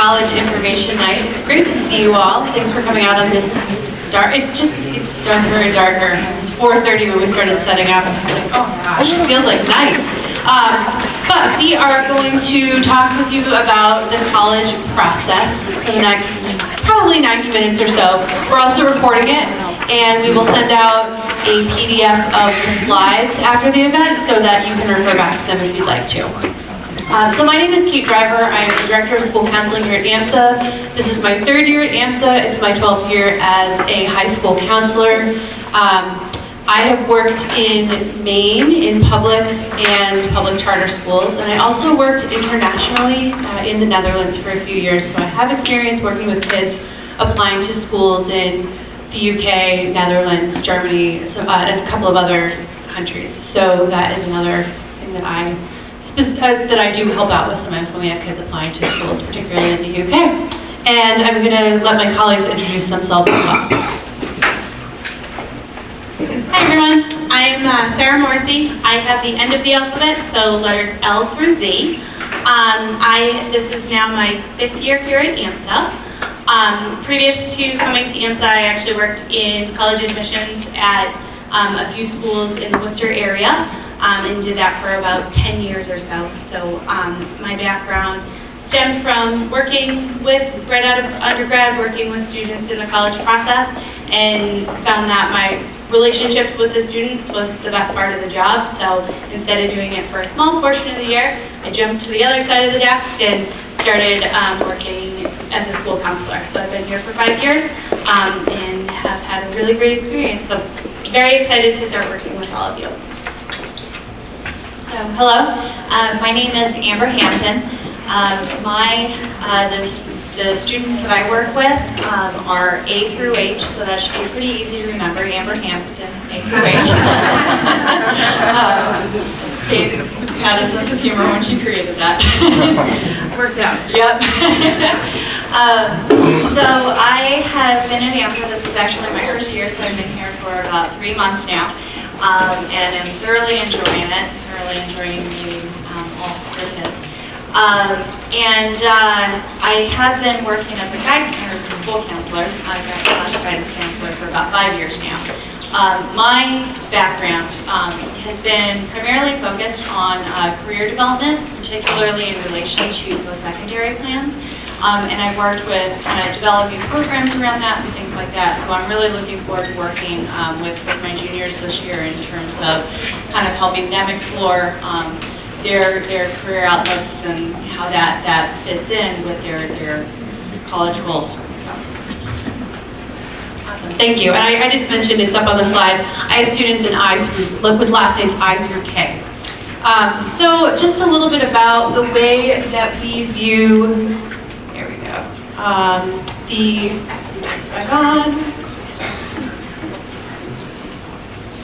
College Information Night. It's great to see you all. Thanks for coming out on this dark. It's darker and darker. It's 4:30 when we started setting up. And I was like, oh gosh, it feels like night. But we are going to talk with you about the college process for the next probably 90 minutes or so. We're also recording it, and we will send out a PDF of the slides after the event so that you can refer back to them if you'd like to. So my name is Kate Driver. I'm the Director of School Counseling here at AMSA. This is my third year at AMSA. It's my 12th year as a high school counselor. I have worked in Maine in public and public charter schools, and I also worked internationally in the Netherlands for a few years. So I have experience working with kids applying to schools in the UK, Netherlands, Germany, and a couple of other countries. So that is another thing that I do help out with sometimes when we have kids applying to schools, particularly in the UK. And I'm going to let my colleagues introduce themselves as well. Hi everyone, I'm Sarah Morrissey. I have the end of the alphabet, so letters L through Z. This is now my 5th year here at AMSA. Previous to coming to AMSA, I actually worked in college admissions at a few schools in the Worcester area and did that for about 10 years or so. So my background stemmed from working with, right out of undergrad, working with students in the college process, and found that my relationships with the students was the best part of the job. So instead of doing it for a small portion of the year, I jumped to the other side of the desk and started working as a school counselor. So I've been here for 5 years and have had a really great experience. So very excited to start working with all of you. So hello, my name is Amber Hampton. The students that I work with are A through H, so that should be pretty easy to remember. Amber Hampton, A through H. Kate had a sense of humor when she created that. Worked out. Yep. So I have been at AMSA. This is actually my first year, so I've been here for about 3 months now, and I'm thoroughly enjoying it. Thoroughly enjoying meeting all the kids. I have been working as a school counselor, guidance counselor for about 5 years now. My background has been primarily focused on career development, particularly in relation to post-secondary plans. And I've worked with kind of developing programs around that and things like that. So I'm really looking forward to working with my juniors this year in terms of kind of helping them explore their career outlooks and how that fits in with their college goals. So. Awesome, thank you. And I didn't mention, it's up on the slide, I have students with last names I through K. So just a little bit about the way that we view, there we go,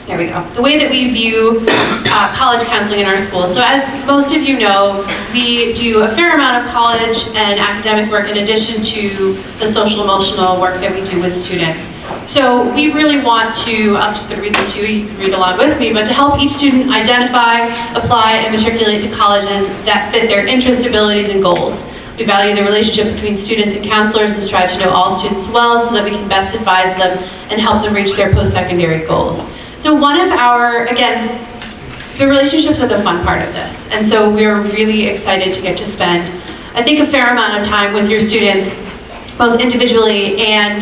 There we go. The way that we view college counseling in our school. So as most of you know, we do a fair amount of college and academic work in addition to the social emotional work that we do with students. So we really want to, I'm just going to read this to you, you can read along with me, but to help each student identify, apply, and matriculate to colleges that fit their interests, abilities, and goals. We value the relationship between students and counselors and strive to know all students well so that we can best advise them and help them reach their post-secondary goals. So one of our, again, the relationships are the fun part of this. And so we're really excited to get to spend, I think, a fair amount of time with your students, both individually and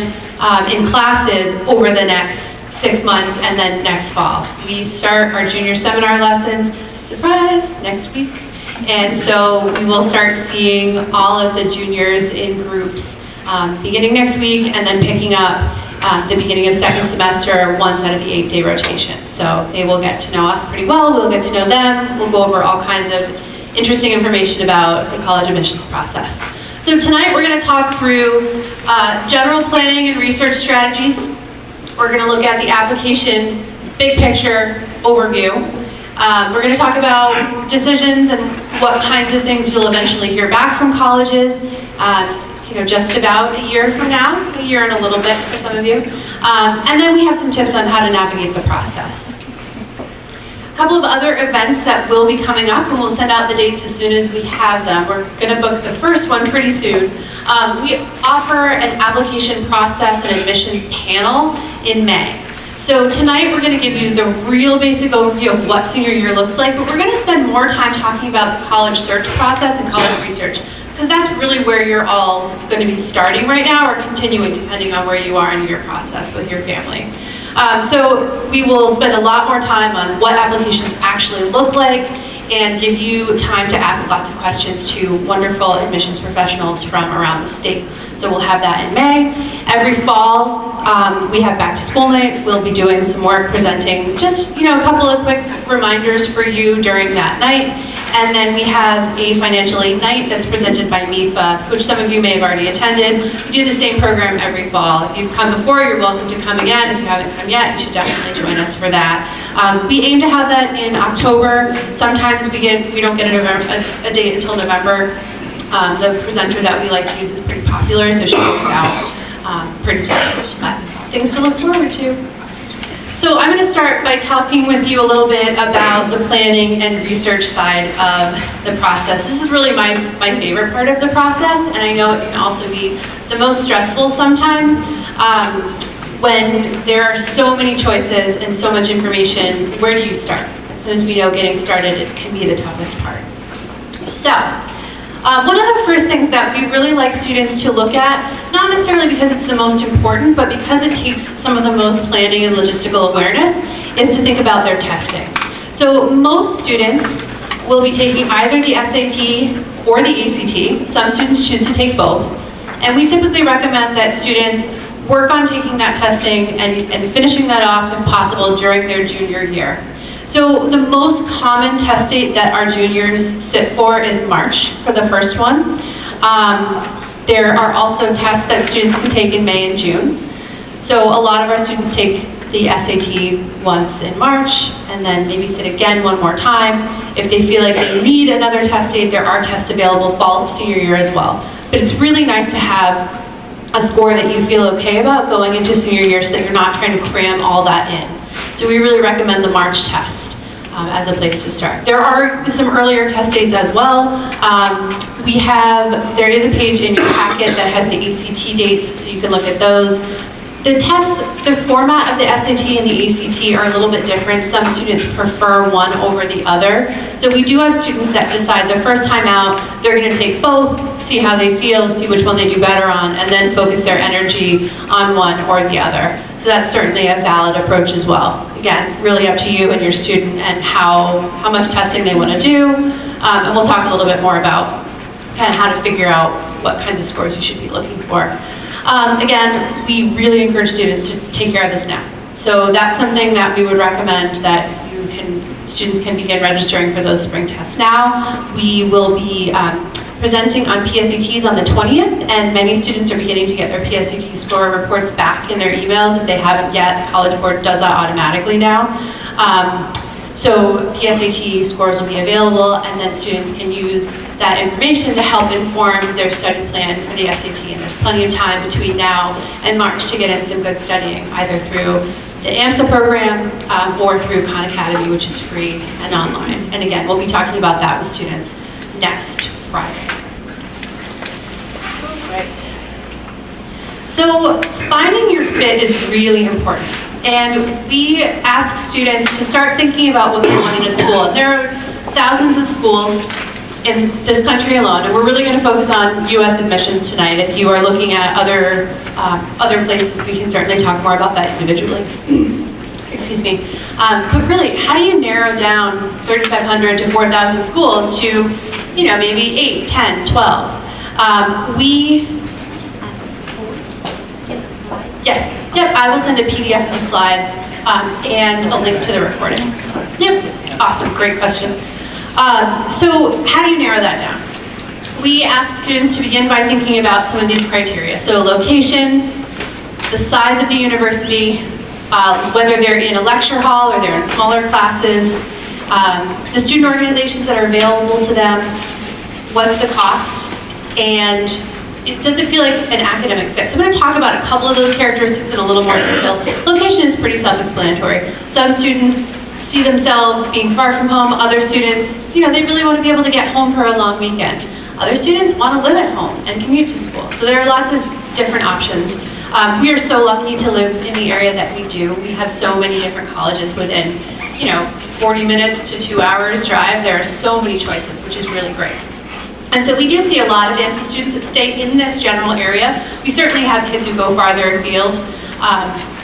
in classes over the next 6 months and then next fall. We start our junior seminar lessons, surprise, next week. And so we will start seeing all of the juniors in groups beginning next week and then picking up the beginning of second semester once out of the 8-day rotation. So they will get to know us pretty well, we'll get to know them, we'll go over all kinds of interesting information about the college admissions process. So tonight we're going to talk through general planning and research strategies. We're going to look at the application big picture overview. We're going to talk about decisions and what kinds of things you'll eventually hear back from colleges. Just about a year from now, a year and a little bit for some of you. And then we have some tips on how to navigate the process. A couple of other events that will be coming up, and we'll send out the dates as soon as we have them. We're going to book the first one pretty soon. We offer an application process and admissions panel in May. So tonight we're going to give you the real basic overview of what senior year looks like, but we're going to spend more time talking about the college search process and college research, because that's really where you're all going to be starting right now or continuing depending on where you are in your process with your family. So we will spend a lot more time on what applications actually look like and give you time to ask lots of questions to wonderful admissions professionals from around the state. So we'll have that in May. Every fall, we have back to school night. We'll be doing some work presenting just, a couple of quick reminders for you during that night. And then we have a financial aid night that's presented by MIFA, which some of you may have already attended. We do the same program every fall. If you've come before, you're welcome to come again. If you haven't come yet, you should definitely join us for that. We aim to have that in October. Sometimes we don't get a date until November. The presenter that we like to use is pretty popular, so she works out pretty quick. Things to look forward to. So I'm going to start by talking with you a little bit about the planning and research side of the process. This is really my favorite part of the process, and I know it can also be the most stressful sometimes when there are so many choices and so much information. Where do you start? As we know, getting started can be the toughest part. So, one of the first things that we really like students to look at, not necessarily because it's the most important, but because it takes some of the most planning and logistical awareness, is to think about their testing. So most students will be taking either the SAT or the ACT. Some students choose to take both. And we typically recommend that students work on taking that testing and finishing that off if possible during their junior year. So the most common test date that our juniors sit for is March for the first one. There are also tests that students can take in May and June. So a lot of our students take the SAT once in March and then maybe sit again one more time. If they feel like they need another test date, there are tests available fall of senior year as well. But it's really nice to have a score that you feel okay about going into senior year so that you're not trying to cram all that in. So we really recommend the March test as a place to start. There are some earlier test dates as well. There is a page in your packet that has the ACT dates, so you can look at those. The tests, the format of the SAT and the ACT are a little bit different. Some students prefer one over the other. So we do have students that decide the first time out, they're going to take both, see how they feel, see which one they do better on, and then focus their energy on one or the other. So that's certainly a valid approach as well. Again, really up to you and your student and how much testing they want to do. And we'll talk a little bit more about kind of how to figure out what kinds of scores you should be looking for. Again, we really encourage students to take care of this now. So that's something that we would recommend that students can begin registering for those spring tests now. We will be presenting on PSATs on the 20th, and many students are beginning to get their PSAT score reports back in their emails. If they haven't yet, the College Board does that automatically now. So PSAT scores will be available, and then students can use that information to help inform their study plan for the SAT. And there's plenty of time between now and March to get in some good studying, either through the AMSA program or through Khan Academy, which is free and online. And again, we'll be talking about that with students next Friday. Right. So finding your fit is really important. And we ask students to start thinking about what they want in a school. And there are thousands of schools in this country alone, and we're really going to focus on U.S. admissions tonight. If you are looking at other places, we can certainly talk more about that individually. Excuse me. But really, how do you narrow down 3,500 to 4,000 schools to, maybe 8, 10, 12? Yes. Yep, I will send a PDF of the slides and a link to the recording. Yep, awesome, great question. So how do you narrow that down? We ask students to begin by thinking about some of these criteria. So location, the size of the university, whether they're in a lecture hall or they're in smaller classes, the student organizations that are available to them, what's the cost, and does it feel like an academic fit? So I'm going to talk about a couple of those characteristics in a little more detail. Location is pretty self-explanatory. Some students see themselves being far from home. Other students, they really want to be able to get home for a long weekend. Other students want to live at home and commute to school. So there are lots of different options. We are so lucky to live in the area that we do. We have so many different colleges within, 40 minutes to 2 hours drive. There are so many choices, which is really great. And so we do see a lot of AMSA students that stay in this general area. We certainly have kids who go farther afield,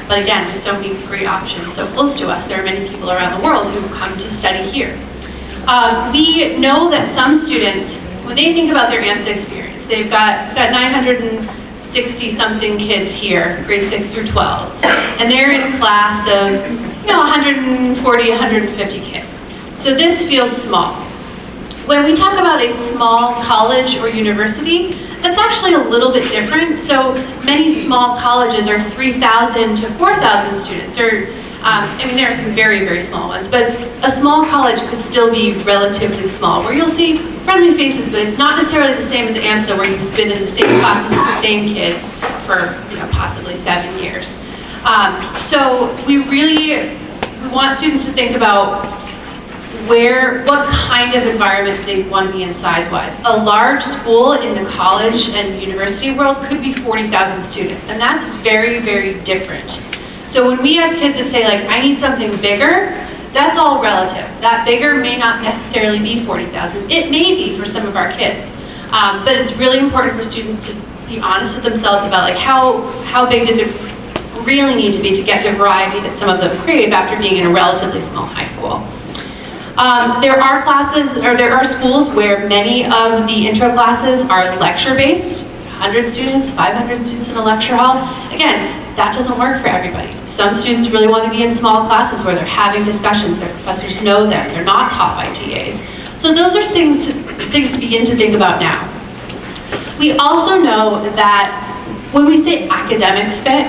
but again, there's so many great options so close to us. There are many people around the world who come to study here. We know that some students, when they think about their AMSA experience, they've got 960-something kids here, grades 6 through 12, and they're in a class of 140, 150 kids. So this feels small. When we talk about a small college or university, that's actually a little bit different. So many small colleges are 3,000 to 4,000 students, or there are some very, very small ones, but a small college could still be relatively small, where you'll see friendly faces, but it's not necessarily the same as AMSA, where you've been in the same classes with the same kids for possibly 7 years. So we want students to think about what kind of environment they want to be in size-wise. A large school in the college and university world could be 40,000 students, and that's very, very different. So when we have kids that say, I need something bigger, that's all relative. That bigger may not necessarily be 40,000. It may be for some of our kids, but it's really important for students to be honest with themselves about how big does it really need to be to get the variety that some of them crave after being in a relatively small high school. There are schools where many of the intro classes are lecture-based, 100 students, 500 students in a lecture hall. Again, that doesn't work for everybody. Some students really want to be in small classes where they're having discussions, their professors know them, they're not taught by TAs. So those are things to begin to think about now. We also know that when we say academic fit,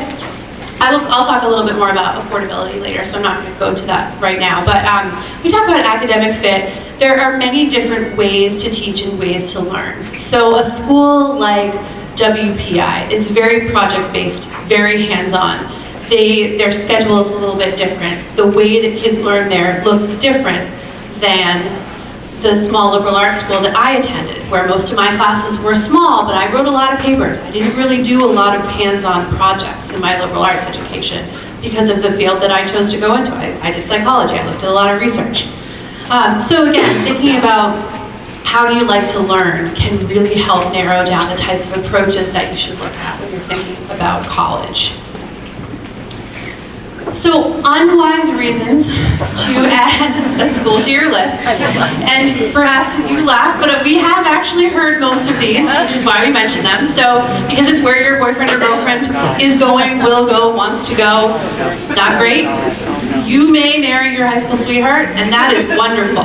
I'll talk a little bit more about affordability later, so I'm not going to go into that right now. But we talk about academic fit. There are many different ways to teach and ways to learn. So a school like WPI is very project-based, very hands-on. Their schedule is a little bit different. The way that kids learn there looks different than the small liberal arts school that I attended, where most of my classes were small, but I wrote a lot of papers. I didn't really do a lot of hands-on projects in my liberal arts education because of the field that I chose to go into. I did psychology, I looked at a lot of research. So again, thinking about how do you like to learn can really help narrow down the types of approaches that you should look at when you're thinking about college. So, unwise reasons to add a school to your list. And perhaps you laugh, but we have actually heard most of these, which is why we mention them. So, because it's where your boyfriend or girlfriend is going, will go, wants to go, not great. You may marry your high school sweetheart, and that is wonderful.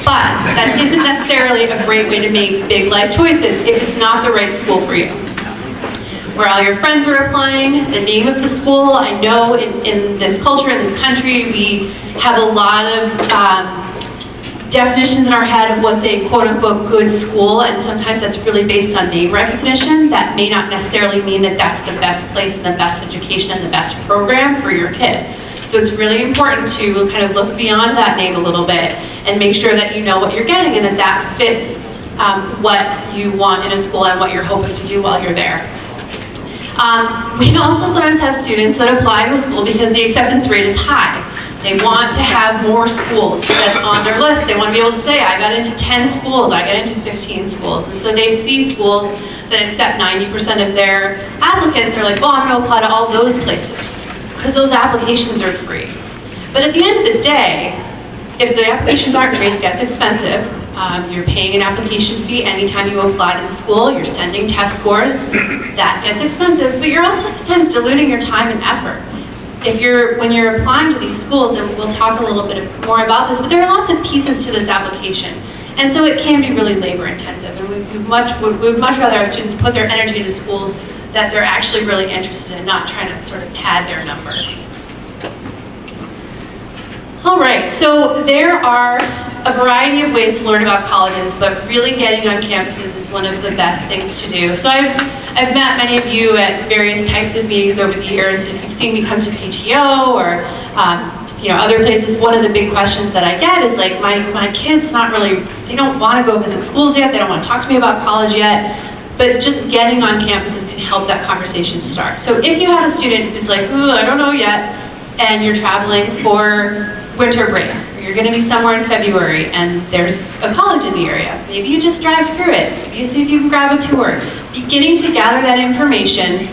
But that isn't necessarily a great way to make big life choices if it's not the right school for you. Where all your friends are applying, the name of the school. I know in this culture, in this country, we have a lot of definitions in our head of what's a quote-unquote good school, and sometimes that's really based on name recognition. That may not necessarily mean that that's the best place and the best education and the best program for your kid. So it's really important to kind of look beyond that name a little bit and make sure that you know what you're getting and that fits what you want in a school and what you're hoping to do while you're there. We also sometimes have students that apply to a school because the acceptance rate is high. They want to have more schools that's on their list. They want to be able to say, I got into 10 schools, I got into 15 schools. And so they see schools that accept 90% of their applicants. They're like, oh, I'm going to apply to all those places because those applications are free. But at the end of the day, if the applications aren't free, it gets expensive. You're paying an application fee anytime you apply to the school. You're sending test scores. That gets expensive, but you're also sometimes diluting your time and effort. When you're applying to these schools, and we'll talk a little bit more about this, but there are lots of pieces to this application. And so it can be really labor intensive, and we'd much rather our students put their energy into schools that they're actually really interested in, not trying to sort of pad their numbers. All right, so there are a variety of ways to learn about colleges, but really getting on campuses is one of the best things to do. So I've met many of you at various types of meetings over the years. If you've seen me come to PTO or other places, one of the big questions that I get is like, my kid's not really, they don't want to go visit schools yet, they don't want to talk to me about college yet, but just getting on campuses can help that conversation start. So if you have a student who's like, ooh, I don't know yet, and you're traveling for winter break, or you're going to be somewhere in February, and there's a college in the area, maybe you just drive through it, maybe you see if you can grab a tour. Beginning to gather that information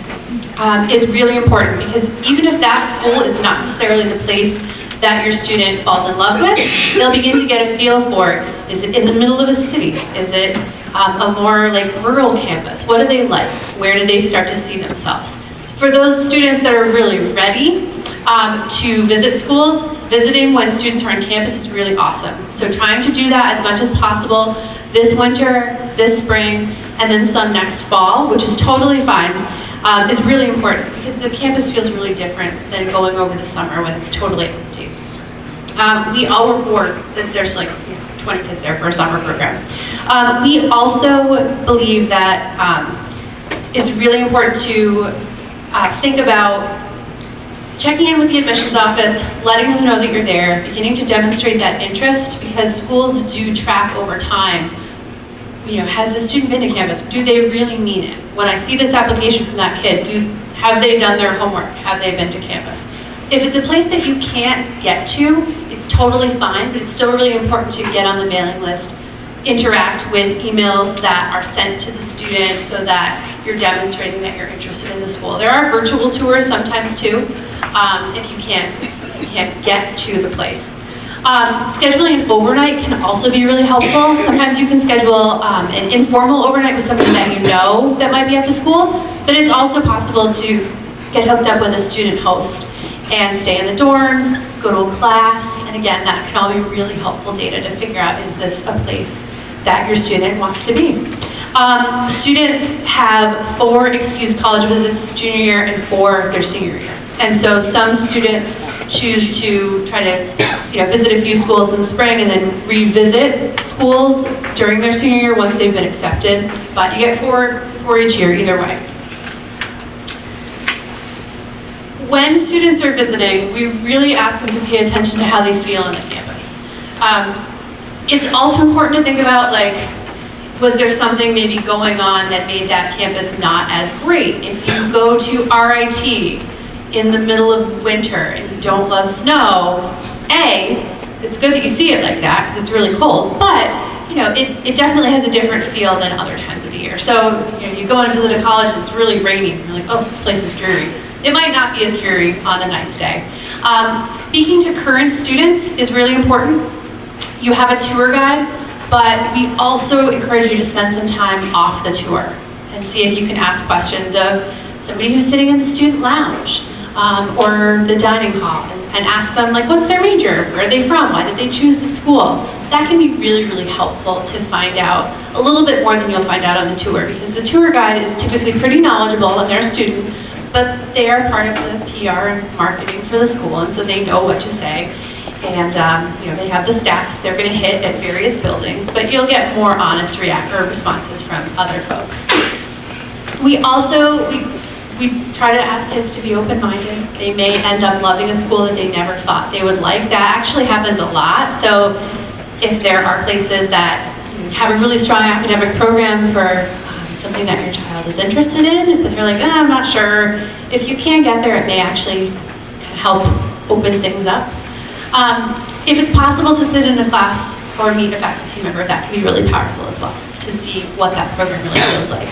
is really important, because even if that school is not necessarily the place that your student falls in love with, they'll begin to get a feel for it. Is it in the middle of a city? Is it a more like rural campus? What do they like? Where do they start to see themselves? For those students that are really ready to visit schools, visiting when students are on campus is really awesome. So trying to do that as much as possible this winter, this spring, and then some next fall, which is totally fine, is really important, because the campus feels really different than going over the summer when it's totally empty. We all report that there's like 20 kids there for a summer program. We also believe that it's really important to think about checking in with the admissions office, letting them know that you're there, beginning to demonstrate that interest, because schools do track over time. Has the student been to campus? Do they really mean it? When I see this application from that kid, have they done their homework? Have they been to campus? If it's a place that you can't get to, it's totally fine, but it's still really important to get on the mailing list, interact with emails that are sent to the student so that you're demonstrating that you're interested in the school. There are virtual tours sometimes too, if you can't get to the place. Scheduling an overnight can also be really helpful. Sometimes you can schedule an informal overnight with somebody that you know that might be at the school, but it's also possible to get hooked up with a student host and stay in the dorms, go to a class, and again, that can all be really helpful data to figure out, is this a place that your student wants to be? Students have 4 excused college visits junior year and 4 their senior year. And so some students choose to try to visit a few schools in the spring and then revisit schools during their senior year once they've been accepted. But you get 4 each year either way. When students are visiting, we really ask them to pay attention to how they feel on the campus. It's also important to think about, like, was there something maybe going on that made that campus not as great? If you go to RIT in the middle of winter and you don't love snow, it's good that you see it like that because it's really cold, but it definitely has a different feel than other times of the year. So you go and visit a college and it's really rainy, and you're like, oh, this place is dreary. It might not be as dreary on a nice day. Speaking to current students is really important. You have a tour guide, but we also encourage you to spend some time off the tour and see if you can ask questions of somebody who's sitting in the student lounge or the dining hall, and ask them, like, what's their major? Where are they from? Why did they choose the school? So that can be really, really helpful to find out a little bit more than you'll find out on the tour, because the tour guide is typically pretty knowledgeable and they're a student, but they are part of the PR and marketing for the school, and so they know what to say. And they have the stats that they're going to hit at various buildings, but you'll get more honest responses from other folks. We also, we try to ask kids to be open-minded. They may end up loving a school that they never thought they would like. That actually happens a lot. So if there are places that have a really strong academic program for something that your child is interested in, but they're like, I'm not sure. If you can't get there, it may actually help open things up. If it's possible to sit in a class or meet a faculty member, that can be really powerful as well, to see what that program really feels like.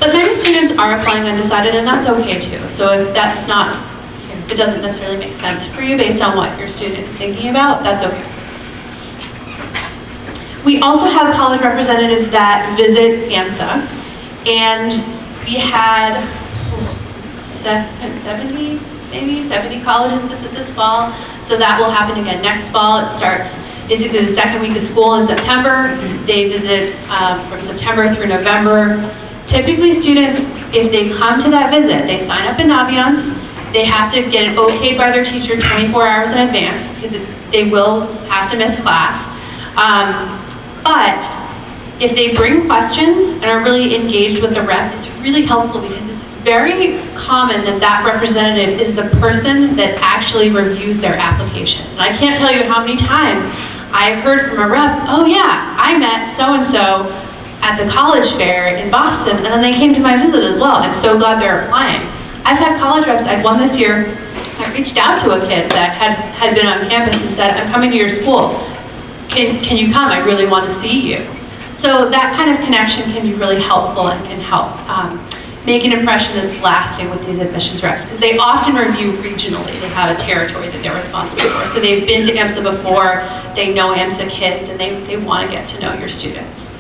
But many students are applying undecided, and that's okay too. So if that's not, if it doesn't necessarily make sense for you based on what your student is thinking about, that's okay. We also have college representatives that visit AMSA, and we had 70 colleges visit this fall. So that will happen again next fall. It starts basically the second week of school in September. They visit from September through November. Typically students, if they come to that visit, they sign up in Naviance. They have to get it okayed by their teacher 24 hours in advance, because they will have to miss class. But if they bring questions and are really engaged with the rep, it's really helpful because it's very common that that representative is the person that actually reviews their application. And I can't tell you how many times I've heard from a rep, oh yeah, I met so-and-so at the college fair in Boston, and then they came to my visit as well. I'm so glad they're applying. I've had college reps, I had one this year, I reached out to a kid that had been on campus and said, I'm coming to your school. Can you come? I really want to see you. So that kind of connection can be really helpful and can help make an impression that's lasting with these admissions reps, because they often review regionally. They have a territory that they're responsible for. So they've been to AMSA before, they know AMSA kids, and they want to get to know your students.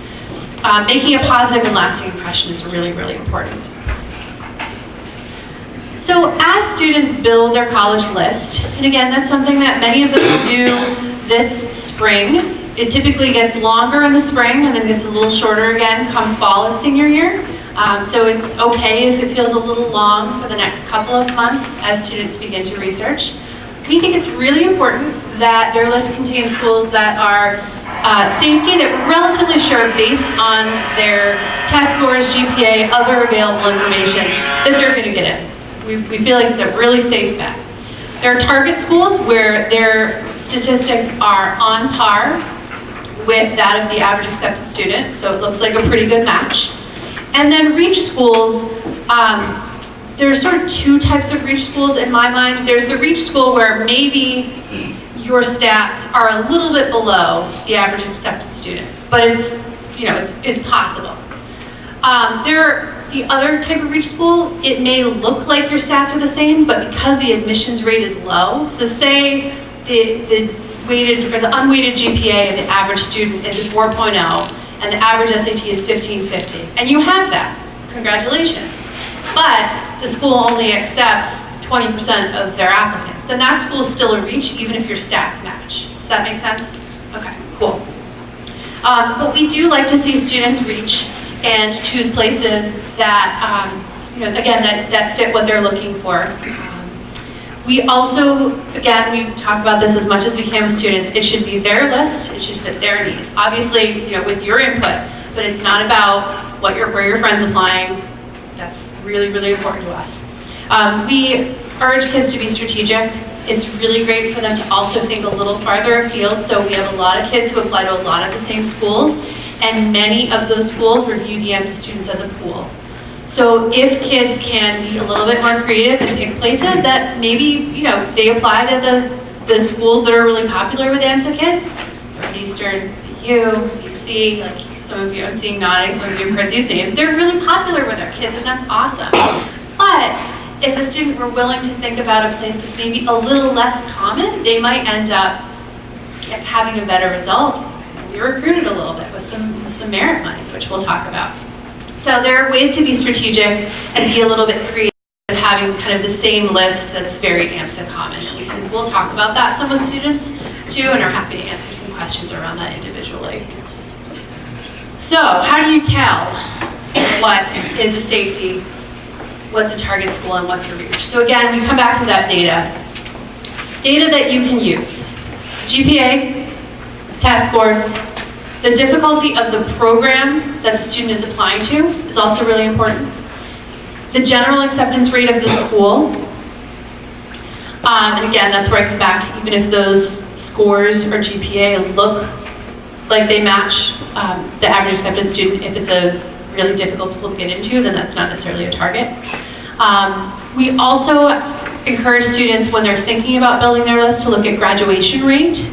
Making a positive and lasting impression is really, really important. So as students build their college list, and again, that's something that many of them will do this spring. It typically gets longer in the spring and then gets a little shorter again come fall of senior year. So it's okay if it feels a little long for the next couple of months as students begin to research. We think it's really important that their list contains schools that are safety, that we're relatively sure based on their test scores, GPA, other available information, that they're going to get in. We feel like it's a really safe bet. There are target schools where their statistics are on par with that of the average accepted student, so it looks like a pretty good match. And then reach schools, there are sort of two types of reach schools in my mind. There's the reach school where maybe your stats are a little bit below the average accepted student, but it's possible. The other type of reach school, it may look like your stats are the same, but because the admissions rate is low, so say the weighted or the unweighted GPA of the average student is 4.0 and the average SAT is 1550, and you have that, congratulations. But the school only accepts 20% of their applicants, then that school is still a reach even if your stats match. Does that make sense? Okay, cool. But we do like to see students reach and choose places that, again, that fit what they're looking for. We also, again, we talk about this as much as we can with students. It should be their list. It should fit their needs. Obviously, with your input, but it's not about where your friend's applying. That's really, really important to us. We urge kids to be strategic. It's really great for them to also think a little farther afield. So we have a lot of kids who apply to a lot of the same schools, and many of those schools review the AMSA students as a pool. So if kids can be a little bit more creative and pick places that maybe, they apply to the schools that are really popular with AMSA kids, Northeastern, BU, BC, like some of you, I'm seeing nodding, some of you have heard these names, they're really popular with our kids, and that's awesome. But if a student were willing to think about a place that's maybe a little less common, they might end up having a better result. We recruited a little bit with some merit money, which we'll talk about. So there are ways to be strategic and be a little bit creative, having kind of the same list that's very AMSA common. And we'll talk about that some with students too, and are happy to answer some questions around that individually. So how do you tell what is a safety, what's a target school, and what's a reach? So again, we come back to that data. Data that you can use. GPA, test scores, the difficulty of the program that the student is applying to is also really important. The general acceptance rate of the school. And again, that's where I come back to even if those scores or GPA look like they match the average accepted student, if it's a really difficult school to get into, then that's not necessarily a target. We also encourage students when they're thinking about building their list to look at graduation rate.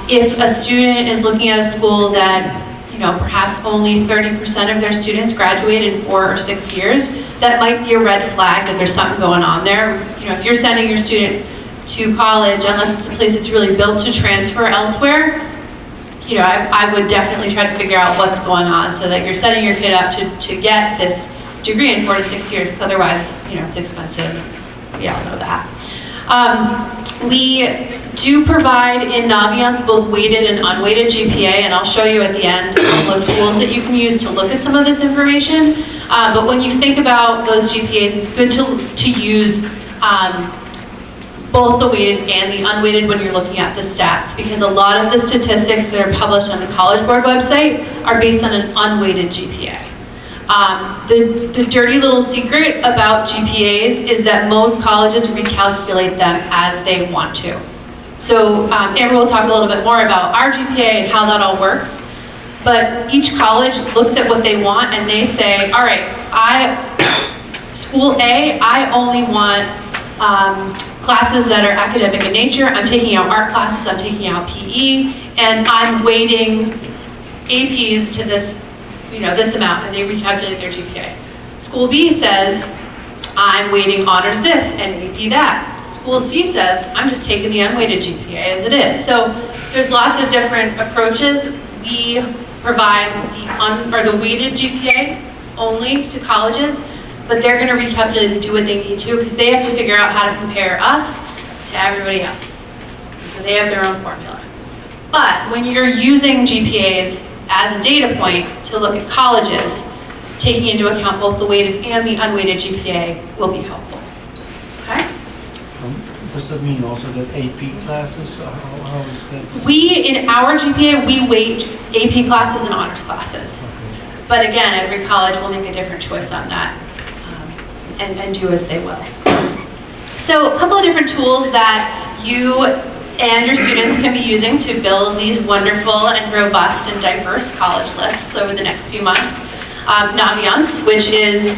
If a student is looking at a school that, perhaps only 30% of their students graduate in 4 or 6 years, that might be a red flag that there's something going on there. If you're sending your student to college, unless it's a place that's really built to transfer elsewhere, I would definitely try to figure out what's going on so that you're setting your kid up to get this degree in 4 to 6 years, because otherwise, it's expensive. We all know that. We do provide in Naviance both weighted and unweighted GPA, and I'll show you at the end a couple of tools that you can use to look at some of this information. But when you think about those GPAs, it's good to use both the weighted and the unweighted when you're looking at the stats, because a lot of the statistics that are published on the College Board website are based on an unweighted GPA. The dirty little secret about GPAs is that most colleges recalculate them as they want to. So Amber will talk a little bit more about our GPA and how that all works. But each college looks at what they want and they say, all right, school A, I only want classes that are academic in nature. I'm taking out art classes, I'm taking out PE, and I'm weighting APs to this, this amount, and they recalculate their GPA. School B says, I'm weighting honors this and AP that. School C says, I'm just taking the unweighted GPA as it is. So there's lots of different approaches. We provide the weighted GPA only to colleges, but they're going to recalculate and do what they need to because they have to figure out how to compare us to everybody else. And so they have their own formula. But when you're using GPAs as a data point to look at colleges, taking into account both the weighted and the unweighted GPA will be helpful. Okay? Does that mean also that AP classes, how is that? In our GPA, we weight AP classes and honors classes. Okay. But again, every college will make a different choice on that and do as they will. So a couple of different tools that you and your students can be using to build these wonderful and robust and diverse college lists over the next few months. Naviance, which is,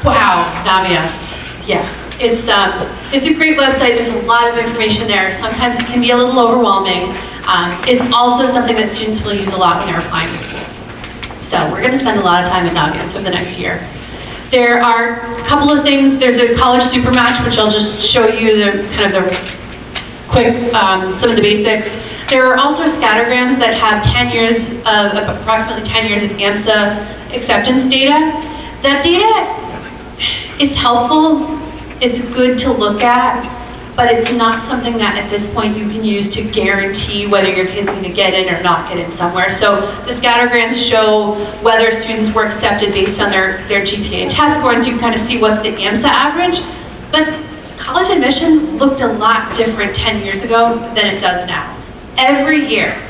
wow, Naviance, yeah. It's a great website. There's a lot of information there. Sometimes it can be a little overwhelming. It's also something that students will use a lot when they're applying to school. So we're going to spend a lot of time in Naviance over the next year. There are a couple of things. There's a college super match, which I'll just show you the quick, some of the basics. There are also scattergrams that have 10 years of approximately 10 years of AMSA acceptance data. That data, it's helpful. It's good to look at, but it's not something that at this point you can use to guarantee whether your kid's going to get in or not get in somewhere. So the scattergrams show whether students were accepted based on their GPA test score, and so you can kind of see what's the AMSA average. But college admissions looked a lot different 10 years ago than it does now. Every year,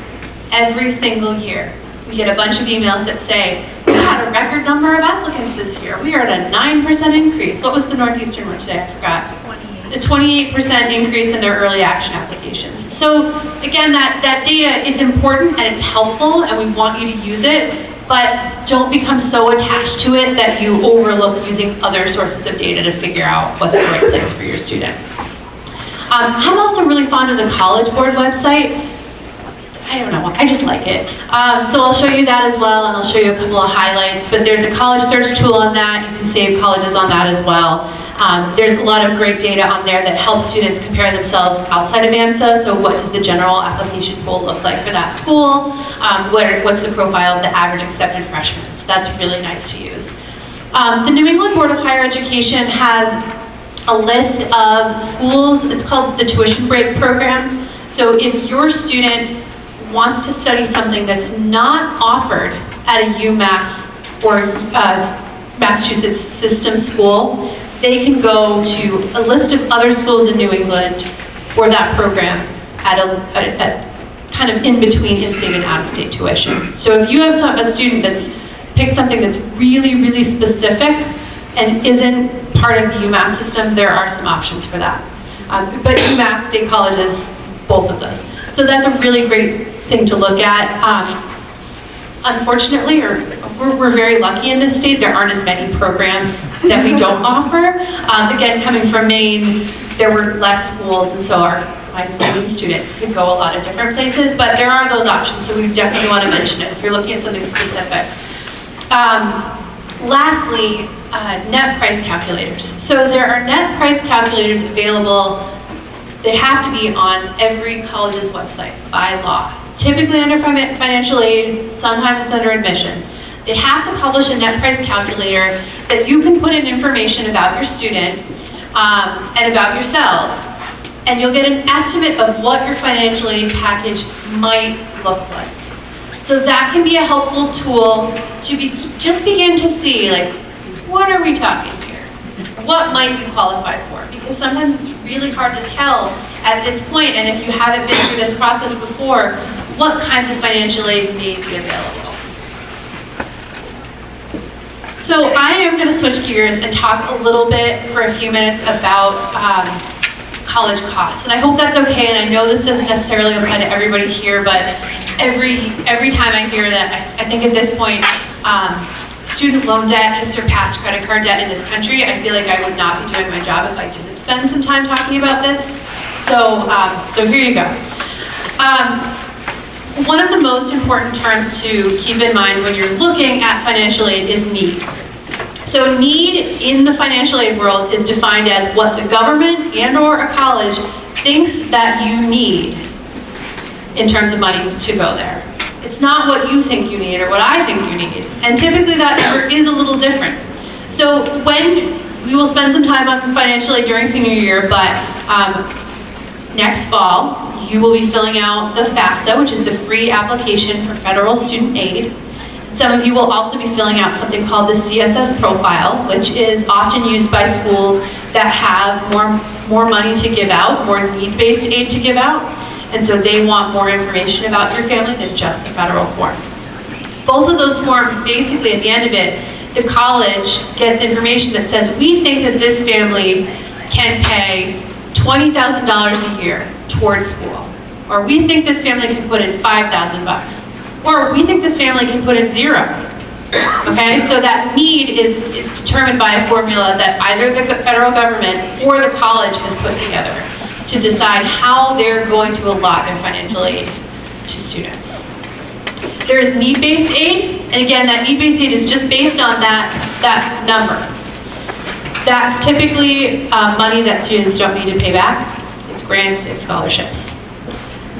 every single year, we get a bunch of emails that say, we had a record number of applicants this year. We are at a 9% increase. What was the Northeastern one today? I forgot. 28. The 28% increase in their early action applications. So again, that data is important and it's helpful and we want you to use it, but don't become so attached to it that you overlook using other sources of data to figure out what's the right place for your student. I'm also really fond of the College Board website. I don't know, I just like it. So I'll show you that as well, and I'll show you a couple of highlights, but there's a college search tool on that. You can save colleges on that as well. There's a lot of great data on there that helps students compare themselves outside of AMSA. So what does the general application pool look like for that school? What's the profile of the average accepted freshmen? So that's really nice to use. The New England Board of Higher Education has a list of schools. It's called the Tuition Break Program. So if your student wants to study something that's not offered at a UMass or Massachusetts system school, they can go to a list of other schools in New England for that program at kind of in between in-state and out-of-state tuition. So if you have a student that's picked something that's really, really specific and isn't part of the UMass system, there are some options for that. But UMass, state colleges, both of those. So that's a really great thing to look at. Unfortunately, we're very lucky in this state, there aren't as many programs that we don't offer. Again, coming from Maine, there were less schools, and so my Maine students could go a lot of different places, but there are those options, so we definitely want to mention it if you're looking at something specific. Lastly, net price calculators. So there are net price calculators available. They have to be on every college's website by law. Typically under financial aid, sometimes it's under admissions. They have to publish a net price calculator that you can put in information about your student and about yourselves, and you'll get an estimate of what your financial aid package might look like. So that can be a helpful tool to just begin to see, like, what are we talking here? what might you qualify for? Because sometimes it's really hard to tell at this point, and if you haven't been through this process before, what kinds of financial aid may be available. So I am going to switch gears and talk a little bit for a few minutes about college costs. And I hope that's okay, and I know this doesn't necessarily apply to everybody here, but every time I hear that, I think at this point, student loan debt has surpassed credit card debt in this country. I feel like I would not be doing my job if I didn't spend some time talking about this. So, so here you go. One of the most important terms to keep in mind when you're looking at financial aid is need. So need in the financial aid world is defined as what the government and or a college thinks that you need in terms of money to go there. It's not what you think you need or what I think you need. And typically that number is a little different. So when we will spend some time on financial aid during senior year, but next fall, you will be filling out the FAFSA, which is the free application for federal student aid. Some of you will also be filling out something called the CSS profile, which is often used by schools that have more money to give out, more need-based aid to give out, and so they want more information about your family than just the federal form. Both of those forms, basically at the end of it, the college gets information that says, we think that this family can pay $20,000 a year towards school. Or we think this family can put in $5,000. Or we think this family can put in $0. Okay, so that need is determined by a formula that either the federal government or the college has put together to decide how they're going to allot their financial aid to students. There is need-based aid, and again, that need-based aid is just based on that number. That's typically money that students don't need to pay back. It's grants, it's scholarships.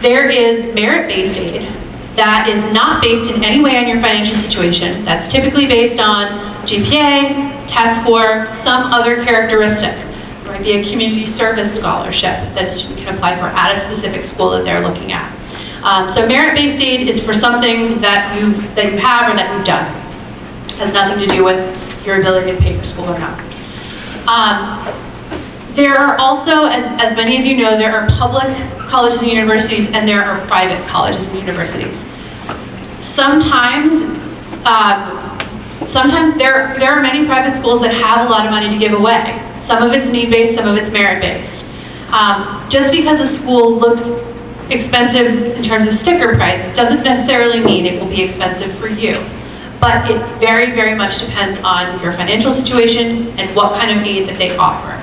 There is merit-based aid that is not based in any way on your financial situation. That's typically based on GPA, test score, some other characteristic. There might be a community service scholarship that a student can apply for at a specific school that they're looking at. So merit-based aid is for something that you have or that you've done. It has nothing to do with your ability to pay for school or not. There are also, as many of you know, there are public colleges and universities and there are private colleges and universities. Sometimes there are many private schools that have a lot of money to give away. Some of it's need-based, some of it's merit-based. Just because a school looks expensive in terms of sticker price doesn't necessarily mean it will be expensive for you. But it very, very much depends on your financial situation and what kind of aid that they offer.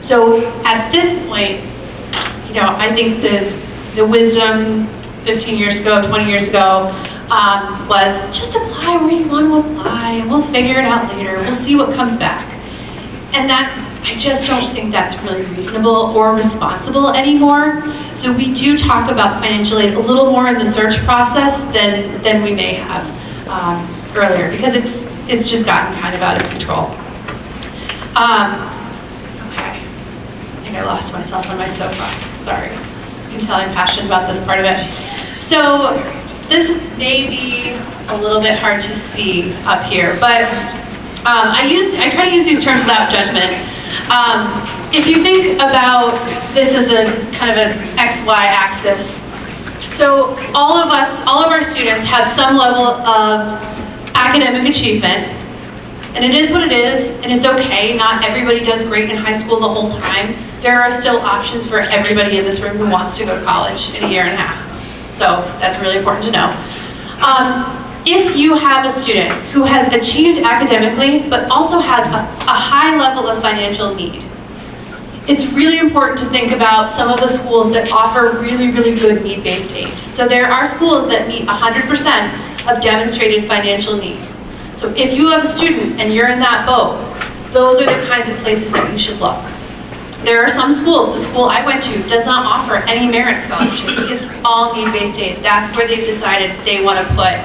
So at this point, you know, I think the wisdom 15 years ago, 20 years ago, was just apply where you want to apply and we'll figure it out later. We'll see what comes back. And I just don't think that's really reasonable or responsible anymore. So we do talk about financial aid a little more in the search process than we may have earlier, because it's just gotten kind of out of control. Okay, I think I lost myself on my soapbox. Sorry. You can tell I'm passionate about this part of it. So this may be a little bit hard to see up here, but I try to use these terms without judgment. If you think about this as a kind of an XY axis, so all of our students have some level of academic achievement, and it is what it is, and it's okay. Not everybody does great in high school the whole time. There are still options for everybody in this room who wants to go to college in a year and a half. So that's really important to know. If you have a student who has achieved academically, but also has a high level of financial need, it's really important to think about some of the schools that offer really, really good need-based aid. So there are schools that meet 100% of demonstrated financial need. So if you have a student and you're in that boat, those are the kinds of places that you should look. There are some schools, the school I went to does not offer any merit scholarship. It's all need-based aid. That's where they've decided they want to put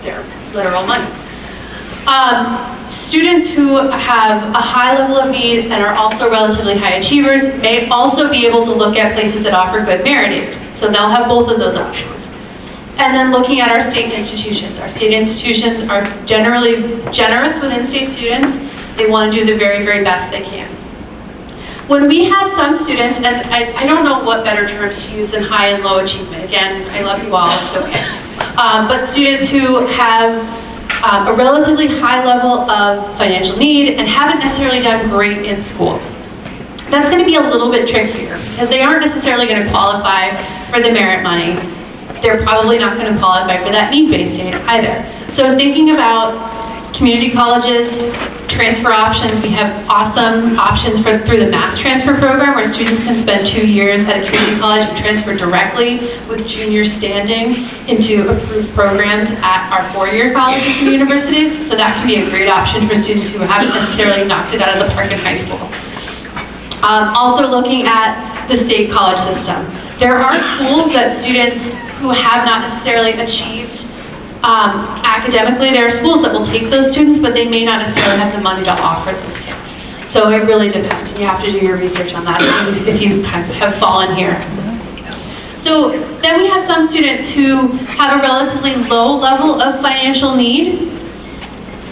their literal money. Students who have a high level of need and are also relatively high achievers may also be able to look at places that offer good merit aid. So they'll have both of those options. And then looking at our state institutions. Our state institutions are generally generous with in-state students. They want to do the very, very best they can. When we have some students, and I don't know what better terms to use than high and low achievement. Again, I love you all, it's okay. But students who have a relatively high level of financial need and haven't necessarily done great in school. That's going to be a little bit trickier because they aren't necessarily going to qualify for the merit money. They're probably not going to qualify for that need-based aid either. So thinking about community colleges, transfer options, we have awesome options through the mass transfer program where students can spend 2 years at a community college and transfer directly with junior standing into approved programs at our 4-year colleges and universities. So that can be a great option for students who haven't necessarily knocked it out of the park in high school. Also looking at the state college system. There are schools that students who have not necessarily achieved academically, there are schools that will take those students, but they may not necessarily have the money to offer those kids. So it really depends. You have to do your research on that if you kind of have fallen here. So then we have some students who have a relatively low level of financial need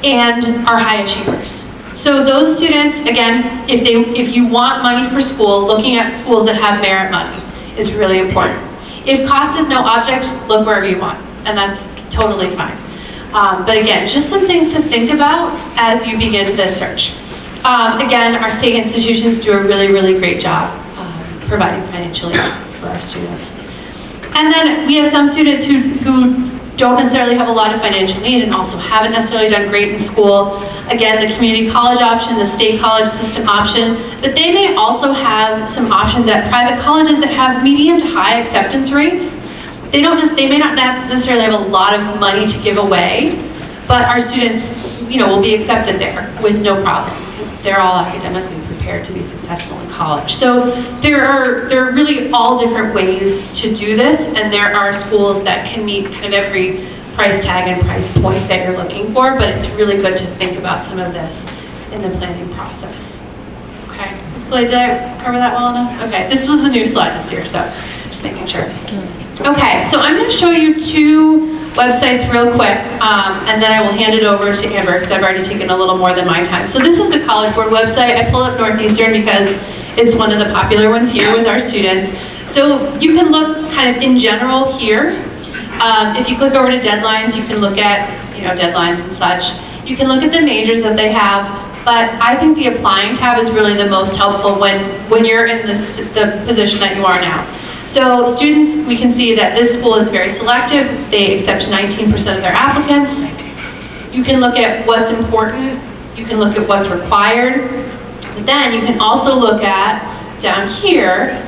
and are high achievers. So those students, again, if you want money for school, looking at schools that have merit money is really important. If cost is no object, look wherever you want, and that's totally fine. But again, just some things to think about as you begin the search. Again, our state institutions do a really, really great job providing financial aid for our students. And then we have some students who don't necessarily have a lot of financial need and also haven't necessarily done great in school. Again, the community college option, the state college system option, but they may also have some options at private colleges that have medium to high acceptance rates. They may not necessarily have a lot of money to give away, but our students, will be accepted there with no problem because they're all academically prepared to be successful in college. So there are really all different ways to do this, and there are schools that can meet kind of every price tag and price point that you're looking for, but it's really good to think about some of this in the planning process. Okay, did I cover that well enough? Okay, this was a new slide this year, so just making sure. Okay, so I'm going to show you 2 websites real quick, and then I will hand it over to Amber because I've already taken a little more than my time. So this is the College Board website. I pull up Northeastern because it's one of the popular ones here with our students. So you can look kind of in general here. If you click over to deadlines, you can look at deadlines and such. You can look at the majors that they have, but I think the applying tab is really the most helpful when you're in the position that you are now. So students, we can see that this school is very selective. They accept 19% of their applicants. You can look at what's important. You can look at what's required. But then you can also look at, down here,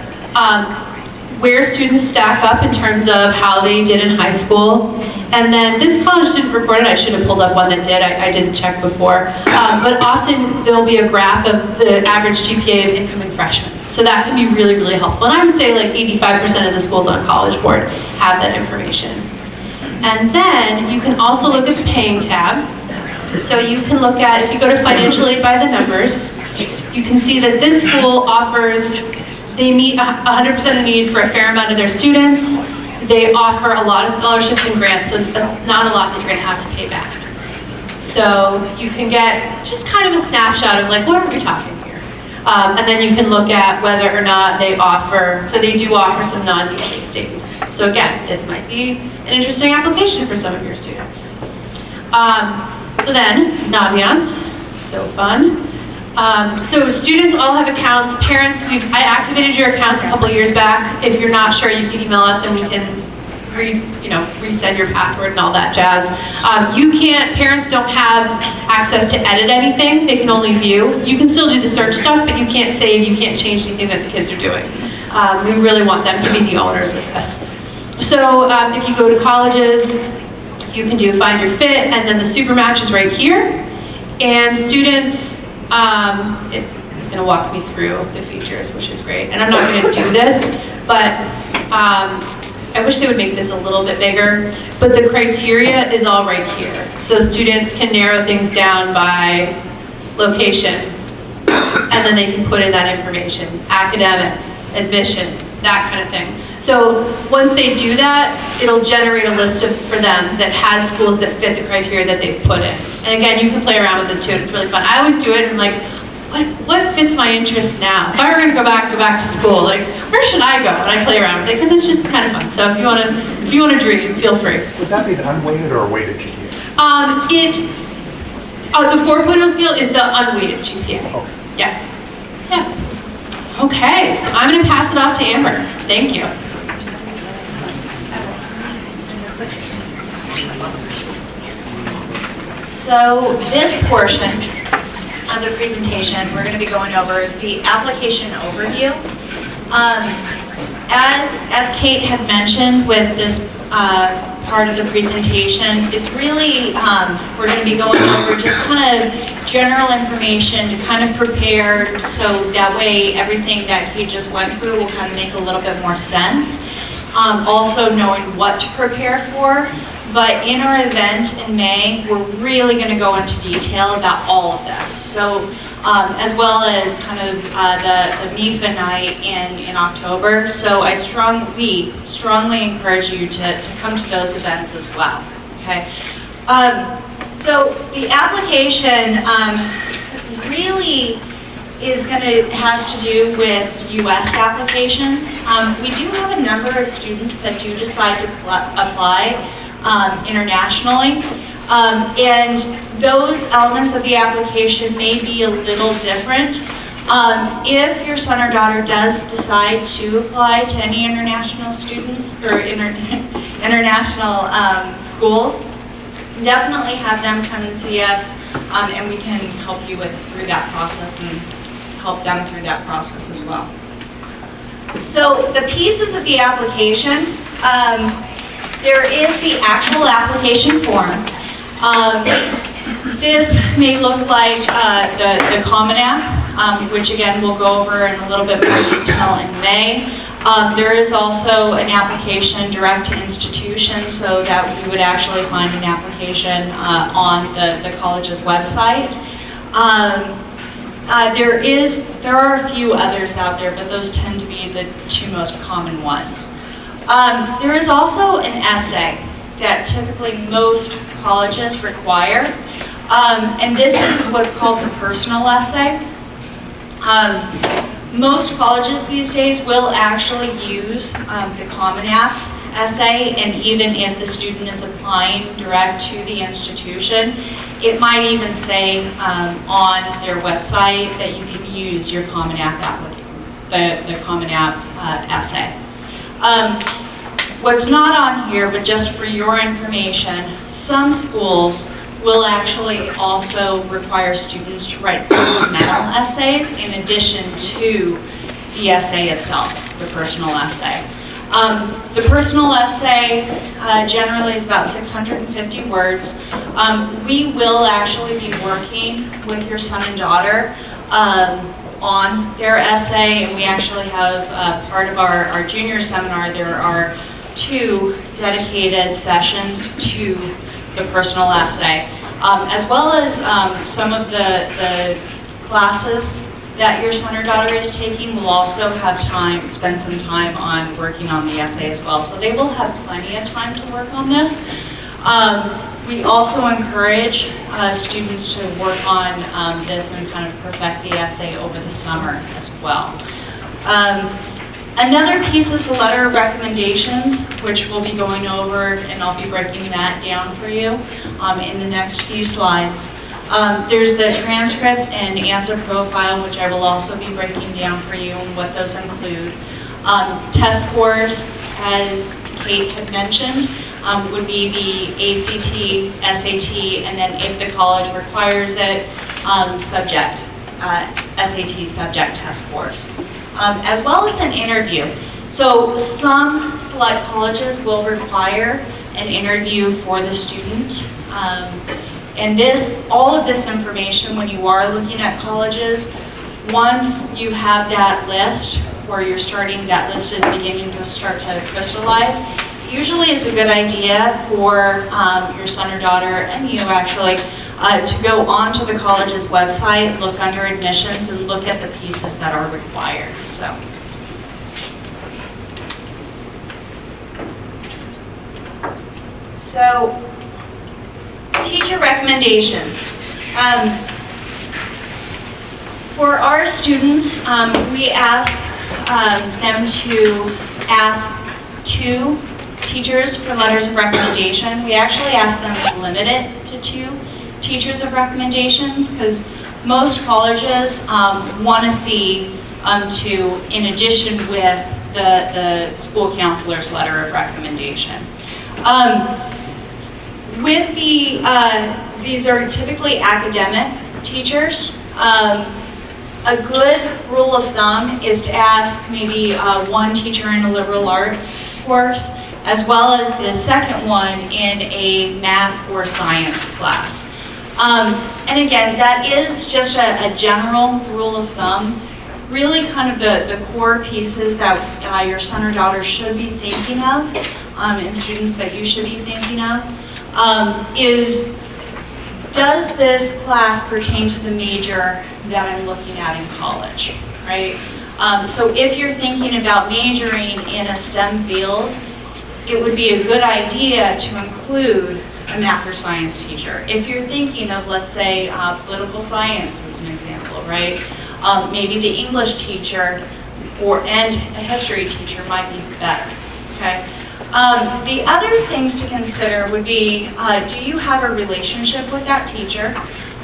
where students stack up in terms of how they did in high school. And then this college didn't report it. I should have pulled up one that did. I didn't check before. But often there'll be a graph of the average GPA of incoming freshmen. So that can be really, really helpful. And I would say like 85% of the schools on College Board have that information. And then you can also look at the paying tab. So you can look at, if you go to financial aid by the numbers, you can see that this school offers, they meet 100% of need for a fair amount of their students. They offer a lot of scholarships and grants, so not a lot that you're going to have to pay back. So you can get just kind of a snapshot of like, what are we talking here? And then you can look at whether or not they offer, so they do offer some non-need-based aid. So again, this might be an interesting application for some of your students. So then, Naviance, so fun. So students all have accounts. Parents, I activated your accounts a couple years back. If you're not sure, you can email us and we can reset your password and all that jazz. Parents don't have access to edit anything. They can only view. You can still do the search stuff, but you can't save, you can't change anything that the kids are doing. We really want them to be the owners of this. So if you go to colleges, you can do Find Your Fit, and then the super match is right here. And students, it's going to walk me through the features, which is great. And I'm not going to do this, but I wish they would make this a little bit bigger. But the criteria is all right here. So students can narrow things down by location, and then they can put in that information, academics, admission, that kind of thing. So once they do that, it'll generate a list for them that has schools that fit the criteria that they've put in. And again, you can play around with this too, it's really fun. I always do it and like, what fits my interests now? If I were going to go back to school, like where should I go when I play around with it? Because it's just kind of fun. So if you want to dream, feel free. Would that be the unweighted or weighted GPA? The 4.0 scale is the unweighted GPA. Okay. Yeah. Yeah. Okay, so I'm going to pass it off to Amber. Thank you. So this portion of the presentation we're going to be going over is the application overview. As Kate had mentioned with this part of the presentation, it's really, we're going to be going over just kind of general information to kind of prepare so that way everything that Kate just went through will kind of make a little bit more sense. Also knowing what to prepare for. But in our event in May, we're really going to go into detail about all of this. So, as well as kind of the MIFA night in October. So we strongly encourage you to come to those events as well. Okay. So the application really has to do with U.S. applications. We do have a number of students that do decide to apply internationally. And those elements of the application may be a little different. If your son or daughter does decide to apply to any international students or international schools, definitely have them come and see us, and we can help you through that process and help them through that process as well. So the pieces of the application, there is the actual application form. This may look like the Common App, which again we'll go over in a little bit more detail in May. There is also an application direct to institution, so that we would actually find an application on the college's website. There are a few others out there, but those tend to be the two most common ones. There is also an essay that typically most colleges require, and this is what's called the personal essay. Most colleges these days will actually use the Common App essay, and even if the student is applying direct to the institution, it might even say on their website that you can use your Common App the Common App essay. What's not on here, but just for your information, some schools will actually also require students to write supplemental essays in addition to the essay itself, the personal essay. The personal essay generally is about 650 words. We will actually be working with your son and daughter on their essay, and we actually have part of our junior seminar, there are 2 dedicated sessions to the personal essay, as well as some of the classes that your son or daughter is taking will also spend some time on working on the essay as well. So they will have plenty of time to work on this. We also encourage students to work on this and kind of perfect the essay over the summer as well. Another piece is the letter of recommendations, which we'll be going over, and I'll be breaking that down for you in the next few slides. There's the transcript and AMSA profile, which I will also be breaking down for you and what those include. Test scores, as Kate had mentioned, would be the ACT, SAT, and then if the college requires it, SAT subject test scores. As well as an interview. So some select colleges will require an interview for the student. And all of this information, when you are looking at colleges, once you have that list, or you're starting, that list is beginning to start to crystallize, usually it's a good idea for your son or daughter, and you actually, to go onto the college's website, look under admissions, and look at the pieces that are required. So teacher recommendations. For our students, we ask them to ask 2 teachers for letters of recommendation. We actually ask them to limit it to 2 teachers of recommendations because most colleges want to see 2 in addition with the school counselor's letter of recommendation. With these are typically academic teachers. A good rule of thumb is to ask maybe 1 teacher in a liberal arts course, as well as the second one in a math or science class. And again, that is just a general rule of thumb. Really kind of the core pieces that your son or daughter should be thinking of, and students that you should be thinking of, is, does this class pertain to the major that I'm looking at in college, right? So if you're thinking about majoring in a STEM field, it would be a good idea to include a math or science teacher. If you're thinking of, let's say, political science as an example, right? Maybe the English teacher and a history teacher might be better, okay? The other things to consider would be, do you have a relationship with that teacher?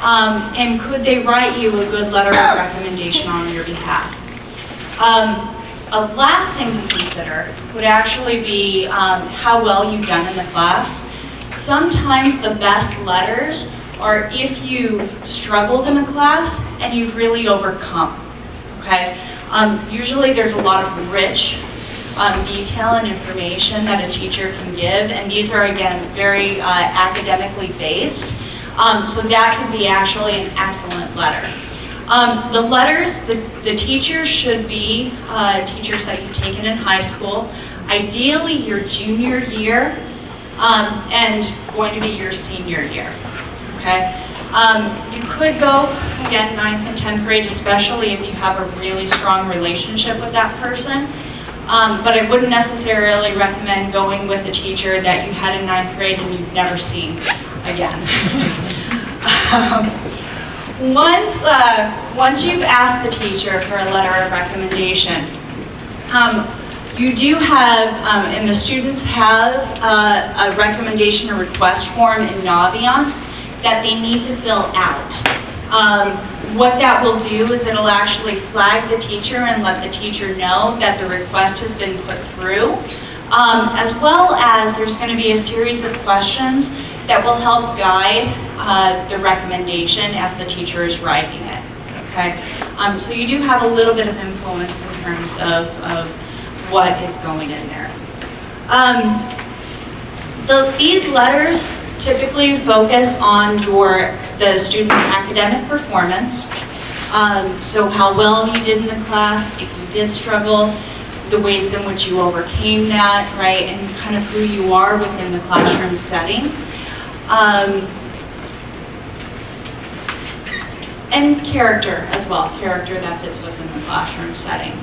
And could they write you a good letter of recommendation on your behalf? A last thing to consider would actually be how well you've done in the class. Sometimes the best letters are if you've struggled in a class and you've really overcome, okay? Usually there's a lot of rich detail and information that a teacher can give, and these are, again, very academically based, so that could be actually an excellent letter. The letters, the teachers should be teachers that you've taken in high school, ideally your junior year, and going to be your senior year, okay? You could go, again, 9th and 10th grade, especially if you have a really strong relationship with that person, but I wouldn't necessarily recommend going with a teacher that you had in 9th grade and you've never seen again. Once you've asked the teacher for a letter of recommendation, you do have, and the students have a recommendation or request form in Naviance that they need to fill out. What that will do is it'll actually flag the teacher and let the teacher know that the request has been put through, as well as there's going to be a series of questions that will help guide the recommendation as the teacher is writing it, okay? So you do have a little bit of influence in terms of what is going in there. These letters typically focus on the student's academic performance, so how well you did in the class, if you did struggle, the ways in which you overcame that, right, and kind of who you are within the classroom setting. And character as well, character that fits within the classroom setting.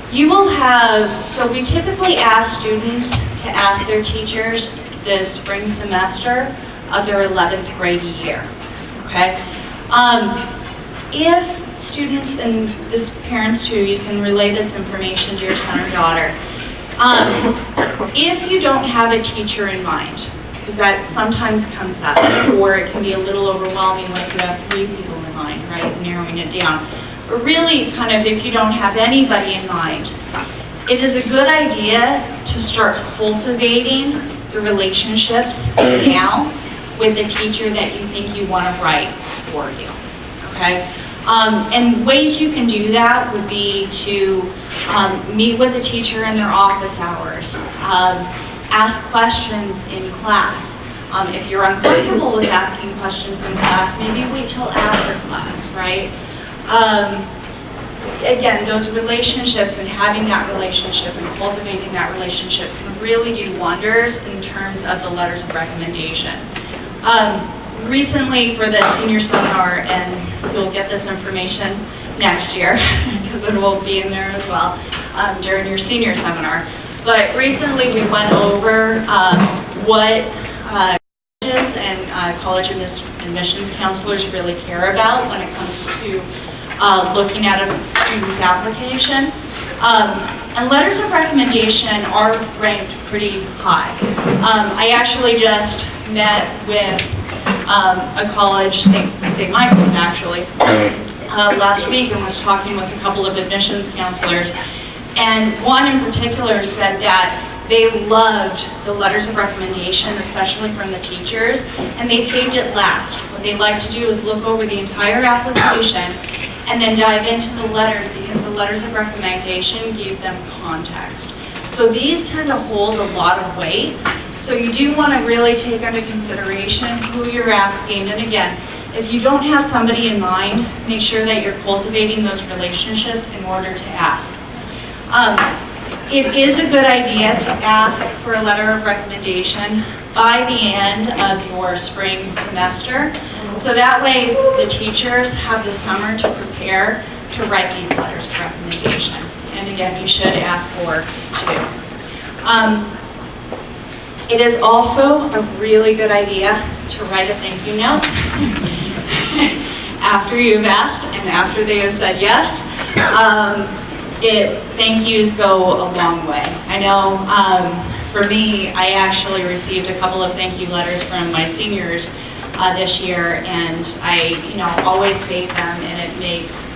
You will have, so we typically ask students to ask their teachers the spring semester of their 11th grade year, okay? If students, and this parents too, you can relay this information to your son or daughter, if you don't have a teacher in mind, because that sometimes comes up, or it can be a little overwhelming, like you have 3 people in mind, right, narrowing it down. But really, kind of, if you don't have anybody in mind, it is a good idea to start cultivating the relationships now with the teacher that you think you want to write for you, okay? And ways you can do that would be to meet with a teacher in their office hours, ask questions in class. If you're uncomfortable with asking questions in class, maybe wait till after class, right? Again, those relationships and having that relationship and cultivating that relationship can really do wonders in terms of the letters of recommendation. Recently for the senior seminar, and you'll get this information next year because it will be in there as well during your senior seminar. But recently we went over what colleges and college admissions counselors really care about when it comes to looking at a student's application. And letters of recommendation are ranked pretty high. I actually just met with a college, St. Michael's actually, last week, and was talking with a couple of admissions counselors. And one in particular said that they loved the letters of recommendation, especially from the teachers, and they saved it last. What they like to do is look over the entire application and then dive into the letters, because the letters of recommendation gave them context. So these tend to hold a lot of weight. So you do want to really take under consideration who you're asking. And again, if you don't have somebody in mind, make sure that you're cultivating those relationships in order to ask. It is a good idea to ask for a letter of recommendation by the end of your spring semester. So that way the teachers have the summer to prepare to write these letters of recommendation. And again, you should ask for two. It is also a really good idea to write a thank you note after you've asked and after they have said yes. Thank yous go a long way. I know for me, I actually received a couple of thank you letters from my seniors this year, and I always save them, and it makes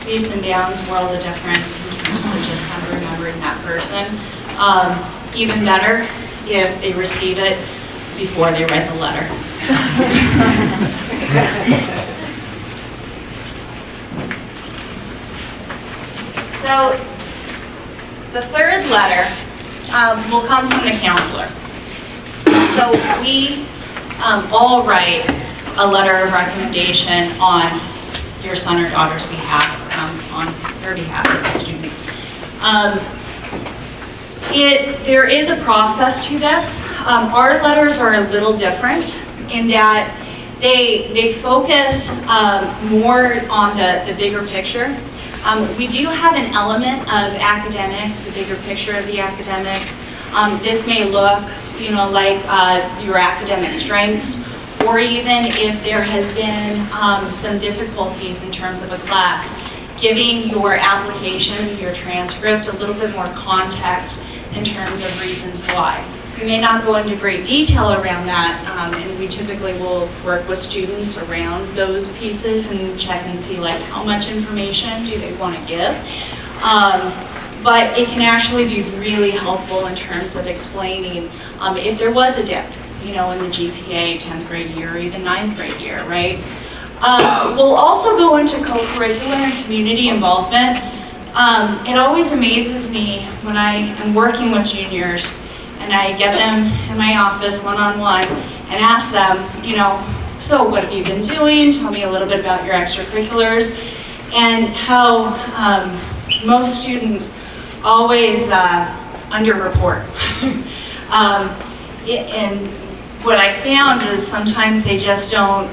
leaps and bounds world of difference in terms of just kind of remembering that person. Even better if they receive it before they write the letter. So the third letter will come from the counselor. So we all write a letter of recommendation on your son or daughter's behalf, on your behalf as a student. There is a process to this. Our letters are a little different in that they focus more on the bigger picture. We do have an element of academics, the bigger picture of the academics. This may look, like your academic strengths, or even if there has been some difficulties in terms of a class, giving your application, your transcript, a little bit more context in terms of reasons why. We may not go into great detail around that, and we typically will work with students around those pieces and check and see like how much information do they want to give. But it can actually be really helpful in terms of explaining if there was a dip, in the GPA 10th grade year or even 9th grade year, right? We'll also go into co-curricular and community involvement. It always amazes me when I am working with juniors and I get them in my office one-on-one and ask them, so what have you been doing? Tell me a little bit about your extracurriculars, and how most students always underreport. And what I found is sometimes they just don't,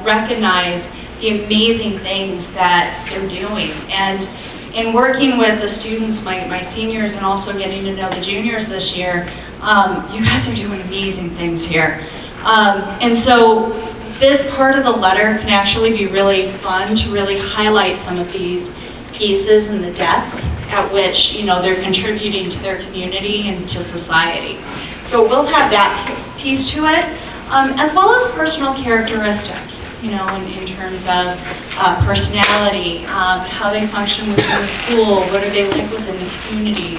recognize the amazing things that they're doing. And in working with the students, my seniors, and also getting to know the juniors this year, you guys are doing amazing things here. And so this part of the letter can actually be really fun to really highlight some of these pieces and the depths at which they're contributing to their community and to society. So we'll have that piece to it, as well as personal characteristics, in terms of personality, how they function within the school, what are they like within the community,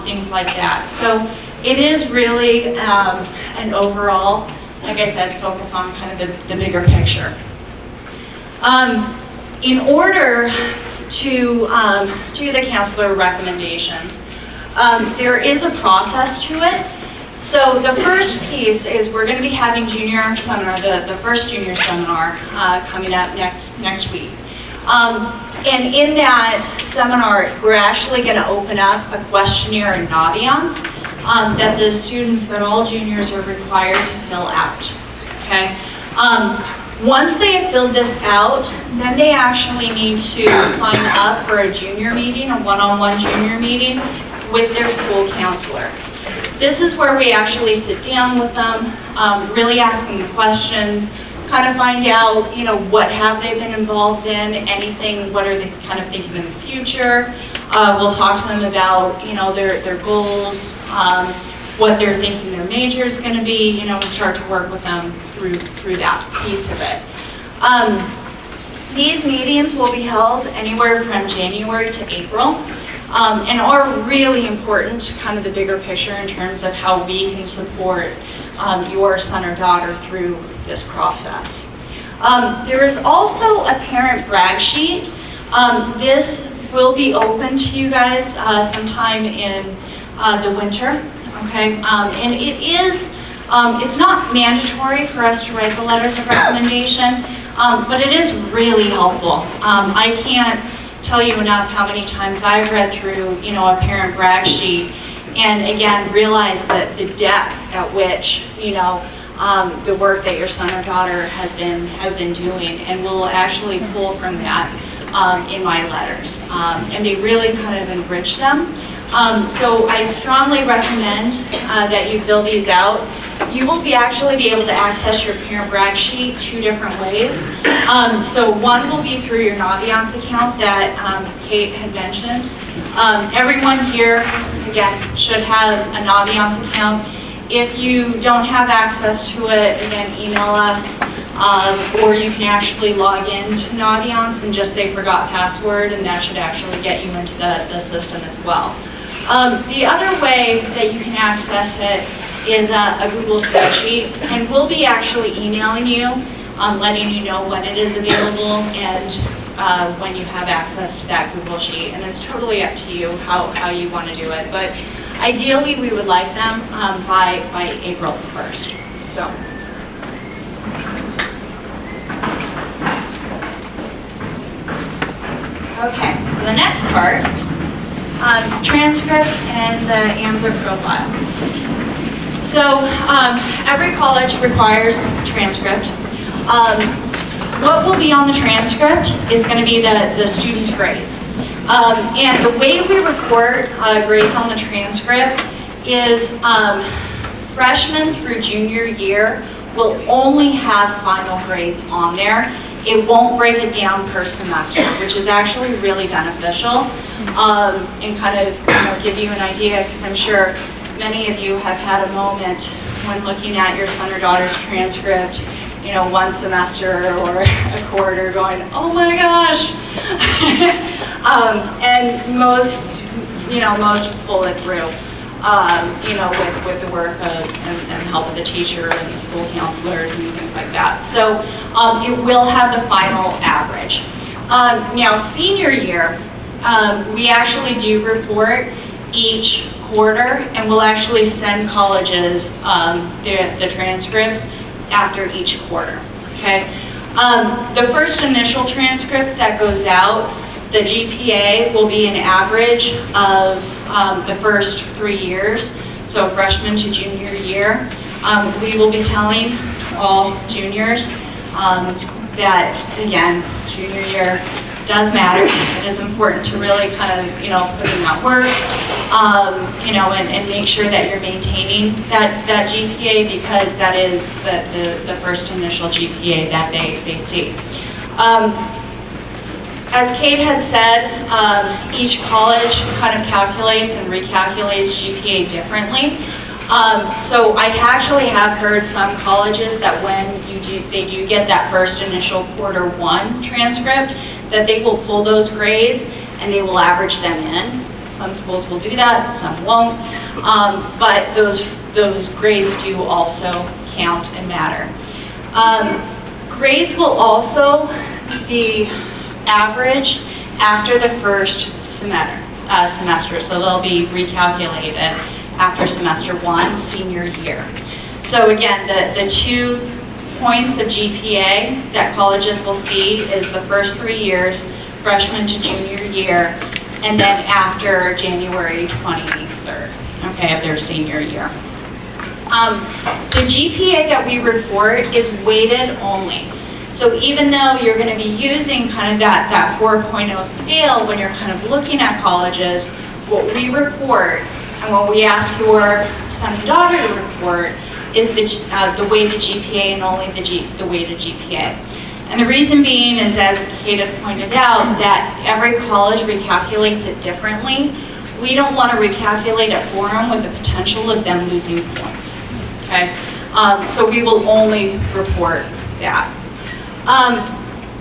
things like that. So it is really an overall, like I said, focus on kind of the bigger picture. In order to do the counselor recommendations, there is a process to it. So the first piece is we're going to be having junior seminar, the first junior seminar coming up next week. And in that seminar, we're actually going to open up a questionnaire and audience that the students, that all juniors are required to fill out, okay? Once they have filled this out, then they actually need to sign up for a junior meeting, a one-on-one junior meeting with their school counselor. This is where we actually sit down with them, really asking the questions, kind of find out, what have they been involved in, anything, what are they kind of thinking in the future. We'll talk to them about, their goals, what they're thinking their major is going to be, and start to work with them through that piece of it. These meetings will be held anywhere from January to April, and are really important, kind of the bigger picture in terms of how we can support your son or daughter through this process. There is also a parent brag sheet. This will be open to you guys sometime in the winter, okay? And it is, it's not mandatory for us to write the letters of recommendation, but it is really helpful. I can't tell you enough how many times I've read through, a parent brag sheet, and again, realize that the depth at which, the work that your son or daughter has been doing, and we'll actually pull from that in my letters, and they really kind of enrich them. So I strongly recommend that you fill these out. You will actually be able to access your parent brag sheet 2 different ways. So one will be through your Naviance account that Kate had mentioned. Everyone here, again, should have a Naviance account. If you don't have access to it, again, email us, or you can actually log into Naviance and just say forgot password, and that should actually get you into the system as well. The other way that you can access it is a Google spreadsheet, and we'll be actually emailing you, letting you know when it is available and when you have access to that Google sheet, and it's totally up to you how you want to do it. But ideally, we would like them by April 1st. So. Okay, so the next part, transcript and the AMSA profile. So every college requires transcript. What will be on the transcript is going to be the students' grades. And the way we report grades on the transcript is freshman through junior year will only have final grades on there. It won't break it down per semester, which is actually really beneficial, and kind of give you an idea, because I'm sure many of you have had a moment when looking at your son or daughter's transcript, one semester or a quarter, going, oh my gosh. And most pull it through, with the work of and help of the teacher and the school counselors and things like that. So it will have the final average. Now, senior year, we actually do report each quarter, and we'll actually send colleges the transcripts after each quarter, okay? The first initial transcript that goes out, the GPA will be an average of the first 3 years, so freshman to junior year. We will be telling all juniors that, again, junior year does matter. It is important to really kind of, put in that work, and make sure that you're maintaining that GPA, because that is the first initial GPA that they see. As Kate had said, each college kind of calculates and recalculates GPA differently. So I actually have heard some colleges that when they do get that first initial quarter 1 transcript, that they will pull those grades and they will average them in. Some schools will do that, some won't. But those grades do also count and matter. Grades will also be averaged after the first semester, so they'll be recalculated after semester 1, senior year. So again, the 2 points of GPA that colleges will see is the first 3 years, freshman to junior year, and then after January 23rd, okay, of their senior year. The GPA that we report is weighted only. So even though you're going to be using kind of that 4.0 scale when you're kind of looking at colleges, what we report, And what we ask your son and daughter to report is the weighted GPA and only the weighted GPA. And the reason being is, as Kate had pointed out, that every college recalculates it differently. We don't want to recalculate it for them with the potential of them losing points, okay? So we will only report that.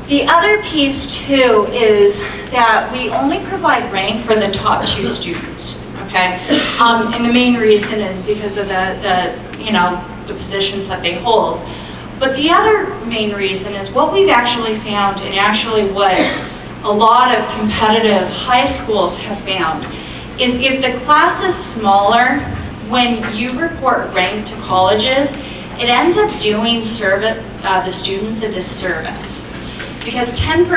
The other piece too is that we only provide rank for the top 2 students, okay? And the main reason is because of the positions that they hold. But the other main reason is what we've actually found, and actually what a lot of competitive high schools have found, is if the class is smaller, when you report rank to colleges, it ends up doing the students a disservice. Because 10%,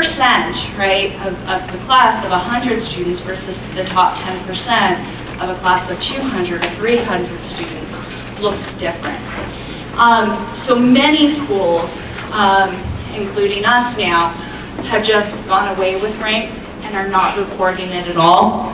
right, of the class of 100 students versus the top 10% of a class of 200 or 300 students looks different. So many schools, including us now, have just gone away with rank and are not reporting it at all.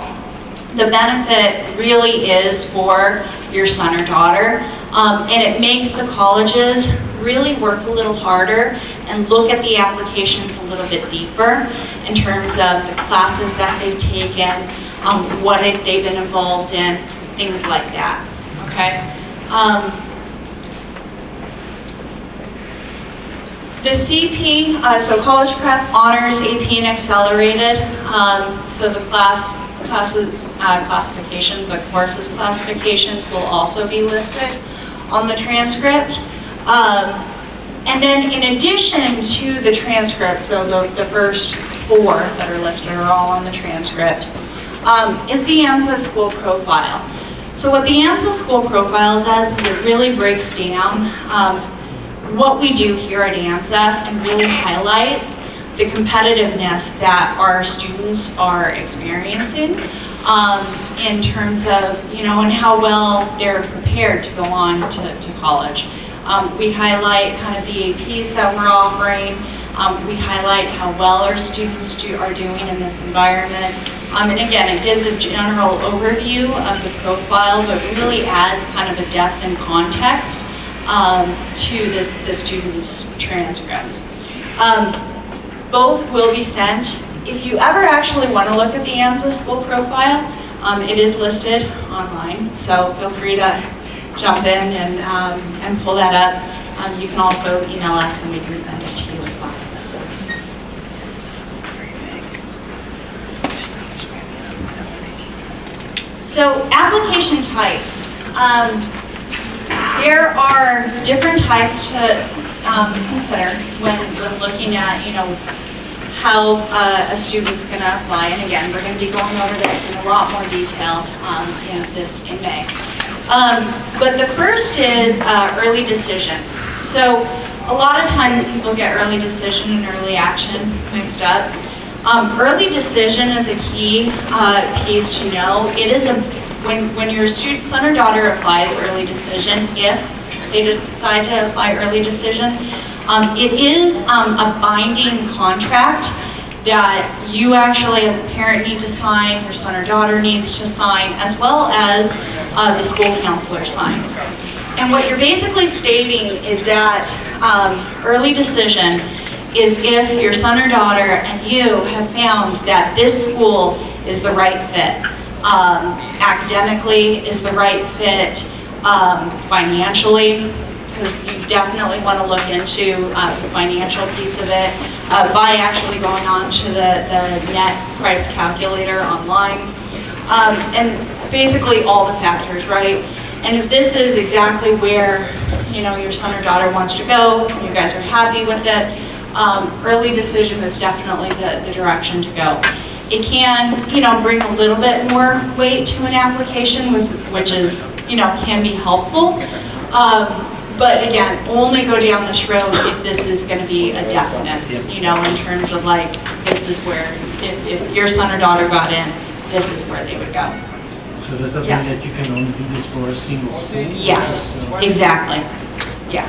The benefit really is for your son or daughter, and it makes the colleges really work a little harder and look at the applications a little bit deeper in terms of the classes that they've taken, what they've been involved in, things like that, okay? The CP, so College Prep, Honors, AP, and Accelerated, so the classes classification, the courses classifications will also be listed on the transcript. And then in addition to the transcript, so the first 4 that are listed are all on the transcript, is the AMSA school profile. So what the AMSA school profile does is it really breaks down what we do here at AMSA and really highlights the competitiveness that our students are experiencing in terms of, and how well they're prepared to go on to college. We highlight kind of the APs that we're offering. We highlight how well our students are doing in this environment. And again, it gives a general overview of the profile, but really adds kind of a depth and context to the students' transcripts. Both will be sent. If you ever actually want to look at the AMSA school profile, it is listed online, so feel free to jump in and pull that up. You can also email us and we can send it to you as well. So application types. There are different types to consider when looking at, how a student's going to apply. And again, we're going to be going over this in a lot more detail in May. But the first is early decision. So a lot of times people get early decision and early action mixed up. Early decision is a key piece to know. It is when your son or daughter applies early decision, if they decide to apply early decision, it is a binding contract that you actually as a parent need to sign, your son or daughter needs to sign, as well as the school counselor signs. And what you're basically stating is that early decision is if your son or daughter and you have found that this school is the right fit, academically is the right fit, financially, because you definitely want to look into the financial piece of it by actually going on to the net price calculator online, and basically all the factors, right? And if this is exactly where your son or daughter wants to go, and you guys are happy with it, early decision is definitely the direction to go. It can, bring a little bit more weight to an application, which is, can be helpful. But again, only go down this road if this is going to be a definite, in terms of like, this is where, if your son or daughter got in, this is where they would go. So does that mean Yes. that you can only do this for a single school? Yes, exactly. Yeah.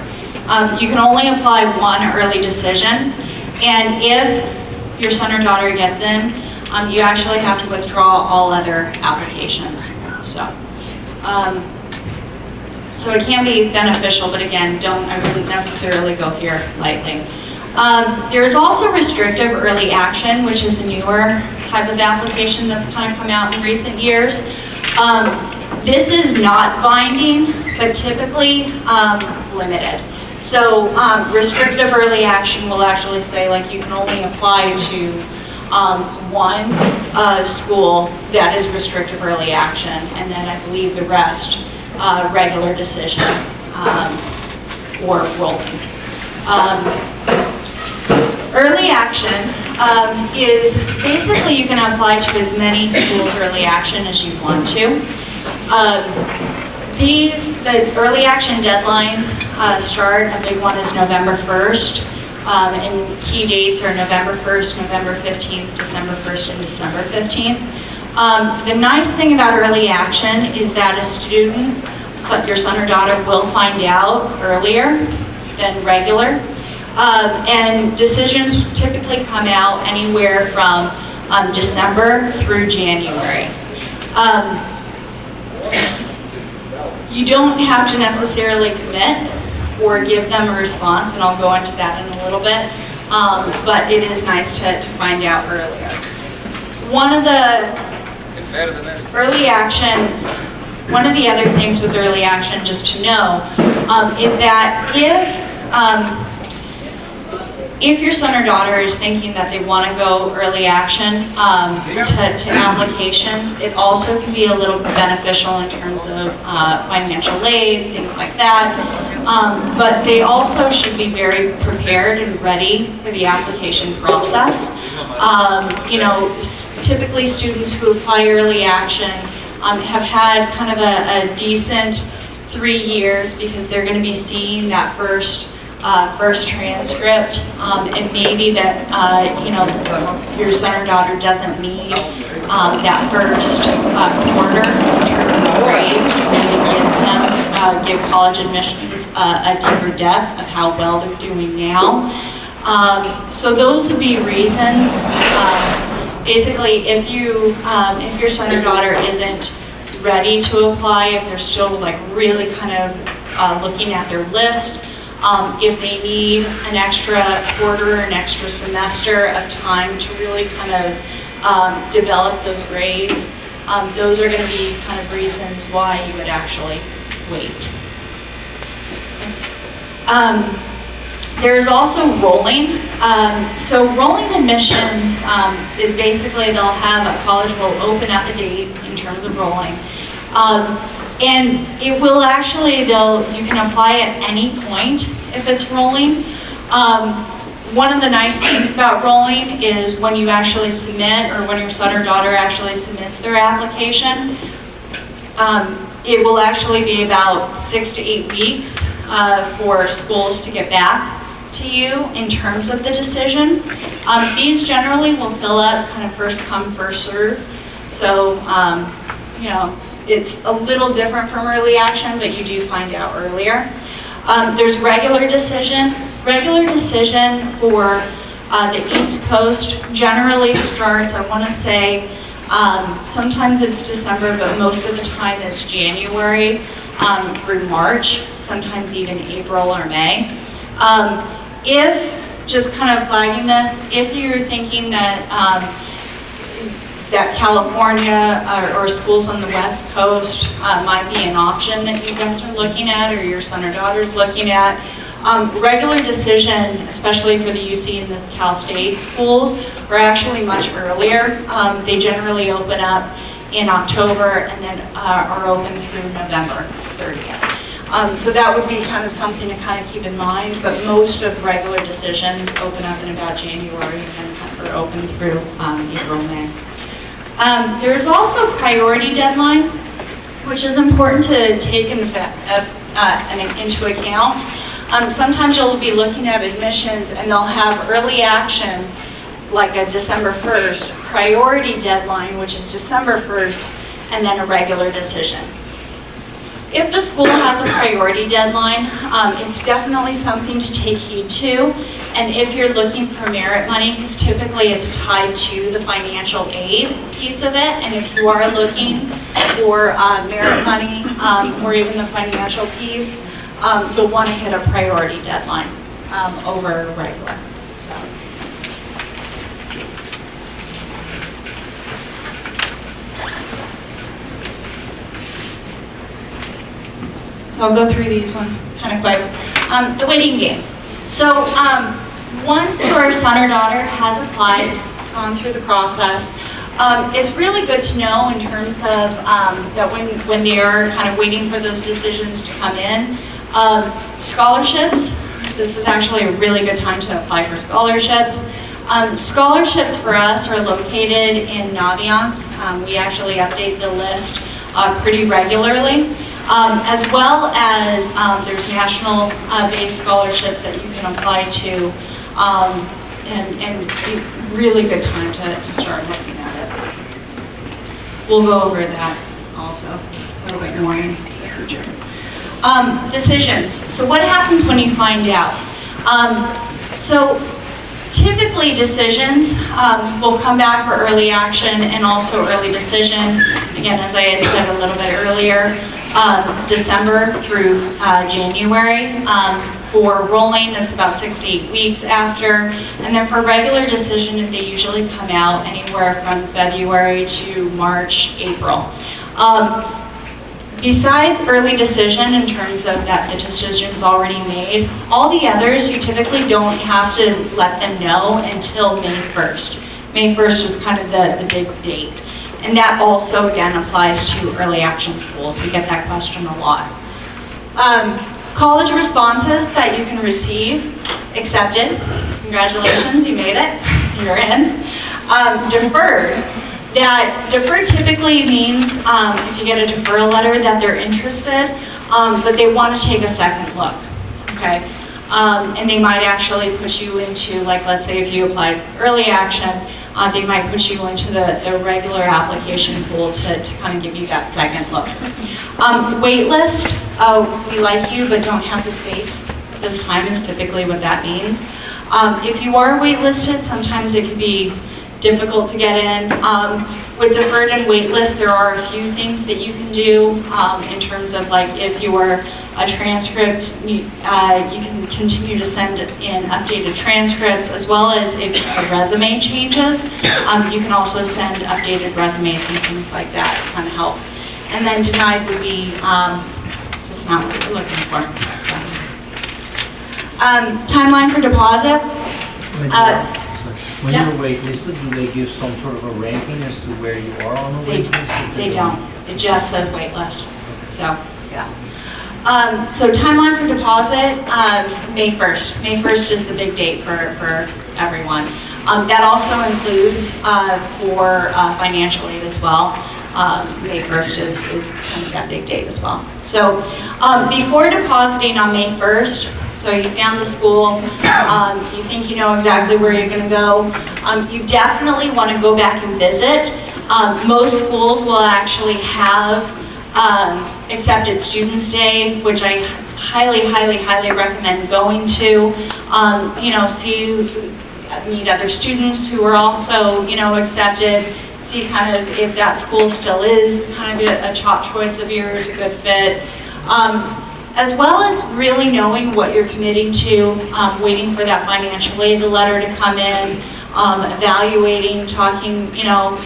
You can only apply one early decision, and if your son or daughter gets in, you actually have to withdraw all other applications. So So it can be beneficial, but again, I wouldn't necessarily go here lightly. There is also restrictive early action, which is a newer type of application that's kind of come out in recent years. This is not binding, but typically limited. So restrictive early action will actually say like you can only apply to one school that is restrictive early action, and then I believe the rest regular decision or rolling. Early action is basically you can apply to as many schools early action as you want to. The early action deadlines start, a big one is November 1st, and key dates are November 1st, November 15th, December 1st, and December 15th. The nice thing about early action is that a student, your son or daughter, will find out earlier than regular. And decisions typically come out anywhere from December through January. You don't have to necessarily commit or give them a response, and I'll go into that in a little bit, but it is nice to find out earlier. One of the early action, one of the other things with early action just to know is that if your son or daughter is thinking that they want to go early action to applications, it also can be a little beneficial in terms of financial aid, things like that. But they also should be very prepared and ready for the application process. Typically students who apply early action have had kind of a decent 3 years because they're going to be seeing that first transcript, and maybe that your son or daughter doesn't need that first quarter in terms of grades to really give college admissions a deeper depth of how well they're doing now. So those would be reasons. Basically, if your son or daughter isn't ready to apply, if they're still like really kind of looking at their list, if they need an extra quarter or an extra semester of time to really kind of develop those grades, those are going to be kind of reasons why you would actually wait. There's also rolling. So rolling admissions is basically they'll have a college will open up a date in terms of rolling. And it will actually, you can apply at any point if it's rolling. One of the nice things about rolling is when you actually submit, or when your son or daughter actually submits their application, it will actually be about 6 to 8 weeks for schools to get back to you in terms of the decision. These generally will fill up kind of first come, first serve. So, it's a little different from early action, but you do find out earlier. There's regular decision. Regular decision for the East Coast generally starts, I want to say, sometimes it's December, but most of the time it's January through March, sometimes even April or May. Just kind of flagging this, if you're thinking that that California or schools on the West Coast might be an option that you guys are looking at, or your son or daughter's looking at, regular decision, especially for the UC and the Cal State schools, are actually much earlier. They generally open up in October and then are open through November 30th. So that would be kind of something to kind of keep in mind, but most of regular decisions open up in about January and are open through April, May. There's also priority deadline, which is important to take into account. Sometimes you'll be looking at admissions and they'll have early action, like a December 1st, priority deadline, which is December 1st, and then a regular decision. If the school has a priority deadline, it's definitely something to take heed to. And if you're looking for merit money, because typically it's tied to the financial aid piece of it, and if you are looking or merit money, or even the financial piece, you'll want to hit a priority deadline over regular. So I'll go through these ones kind of quick. The waiting game. So once your son or daughter has applied, gone through the process, it's really good to know in terms of that when they are kind of waiting for those decisions to come in. Scholarships, this is actually a really good time to apply for scholarships. Scholarships for us are located in Naviance. We actually update the list pretty regularly. As well as there's national based scholarships that you can apply to, and a really good time to start looking at it. We'll go over that also a little bit more in the future. Decisions. So what happens when you find out? So typically decisions will come back for early action and also early decision. Again, as I had said a little bit earlier, December through January. For rolling, it's about 6 to 8 weeks after. And then for regular decision, they usually come out anywhere from February to March, April. Besides early decision in terms of that the decision's already made, all the others you typically don't have to let them know until May 1st. May 1st is kind of the big date. And that also, again, applies to early action schools. We get that question a lot. College responses that you can receive, accepted. Congratulations, you made it. You're in. Deferred. That deferred typically means if you get a deferral letter that they're interested, but they want to take a second look. Okay. And they might actually put you into, like, let's say if you applied early action, they might put you into the regular application pool to kind of give you that second look. Wait list, we like you but don't have the space at this time is typically what that means. If you are waitlisted, sometimes it can be difficult to get in. With deferred and waitlist, there are a few things that you can do in terms of, like, if you are a transcript, you can continue to send in updated transcripts, as well as if a resume changes, you can also send updated resumes and things like that to kind of help. And then denied would be just not what you're looking for. So. Timeline for deposit. When you're waitlisted, do they give some sort of a ranking as to where you are on the waitlist? They don't. It just says waitlist. So, yeah. So timeline for deposit, May 1st. May 1st is the big date for everyone. That also includes for financial aid as well. May 1st is kind of that big date as well. So before depositing on May 1st, so you found the school, you think you know exactly where you're going to go, you definitely want to go back and visit. Most schools will actually have Accepted Students Day, which I highly, highly, highly recommend going to. You know, meet other students who are also, you know, accepted, see kind of if that school still is kind of a top choice of yours, a good fit. As well as really knowing what you're committing to, waiting for that financial aid letter to come in, evaluating, talking, you know,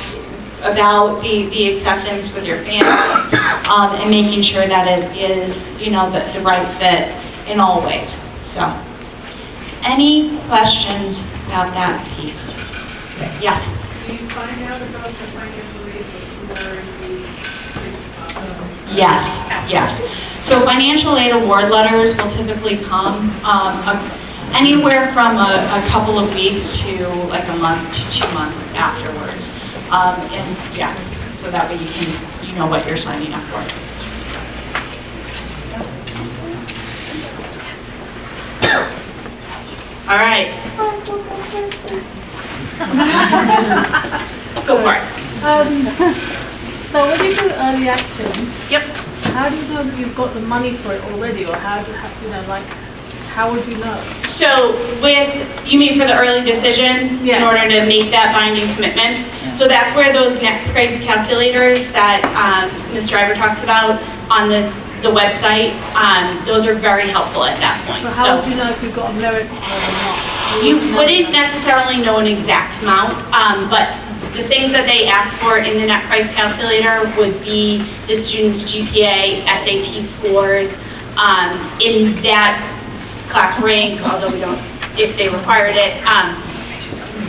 about the acceptance with your family, and making sure that it is, you know, the right fit in all ways. So, any questions about that piece? Yes? Do you find out about the financial aid before you? Yes, yes. So financial aid award letters will typically come anywhere from a couple of weeks to like a month to 2 months afterwards. And yeah, so that way you know what you're signing up for. All right. Go for it. So when you do early action, Yep. how do you know that you've got the money for it already, or how do you know, like, how would you know? So you mean for the early decision in Yes. order to make that binding commitment? So that's where those net price calculators that Ms. Driver talked about on the website, those are very helpful at that point. But how So would you know if you've got a merit score or not? you wouldn't necessarily know an exact amount, but the things that they ask for in the net price calculator would be the student's GPA, SAT scores, in that class rank, although we don't, if they required it,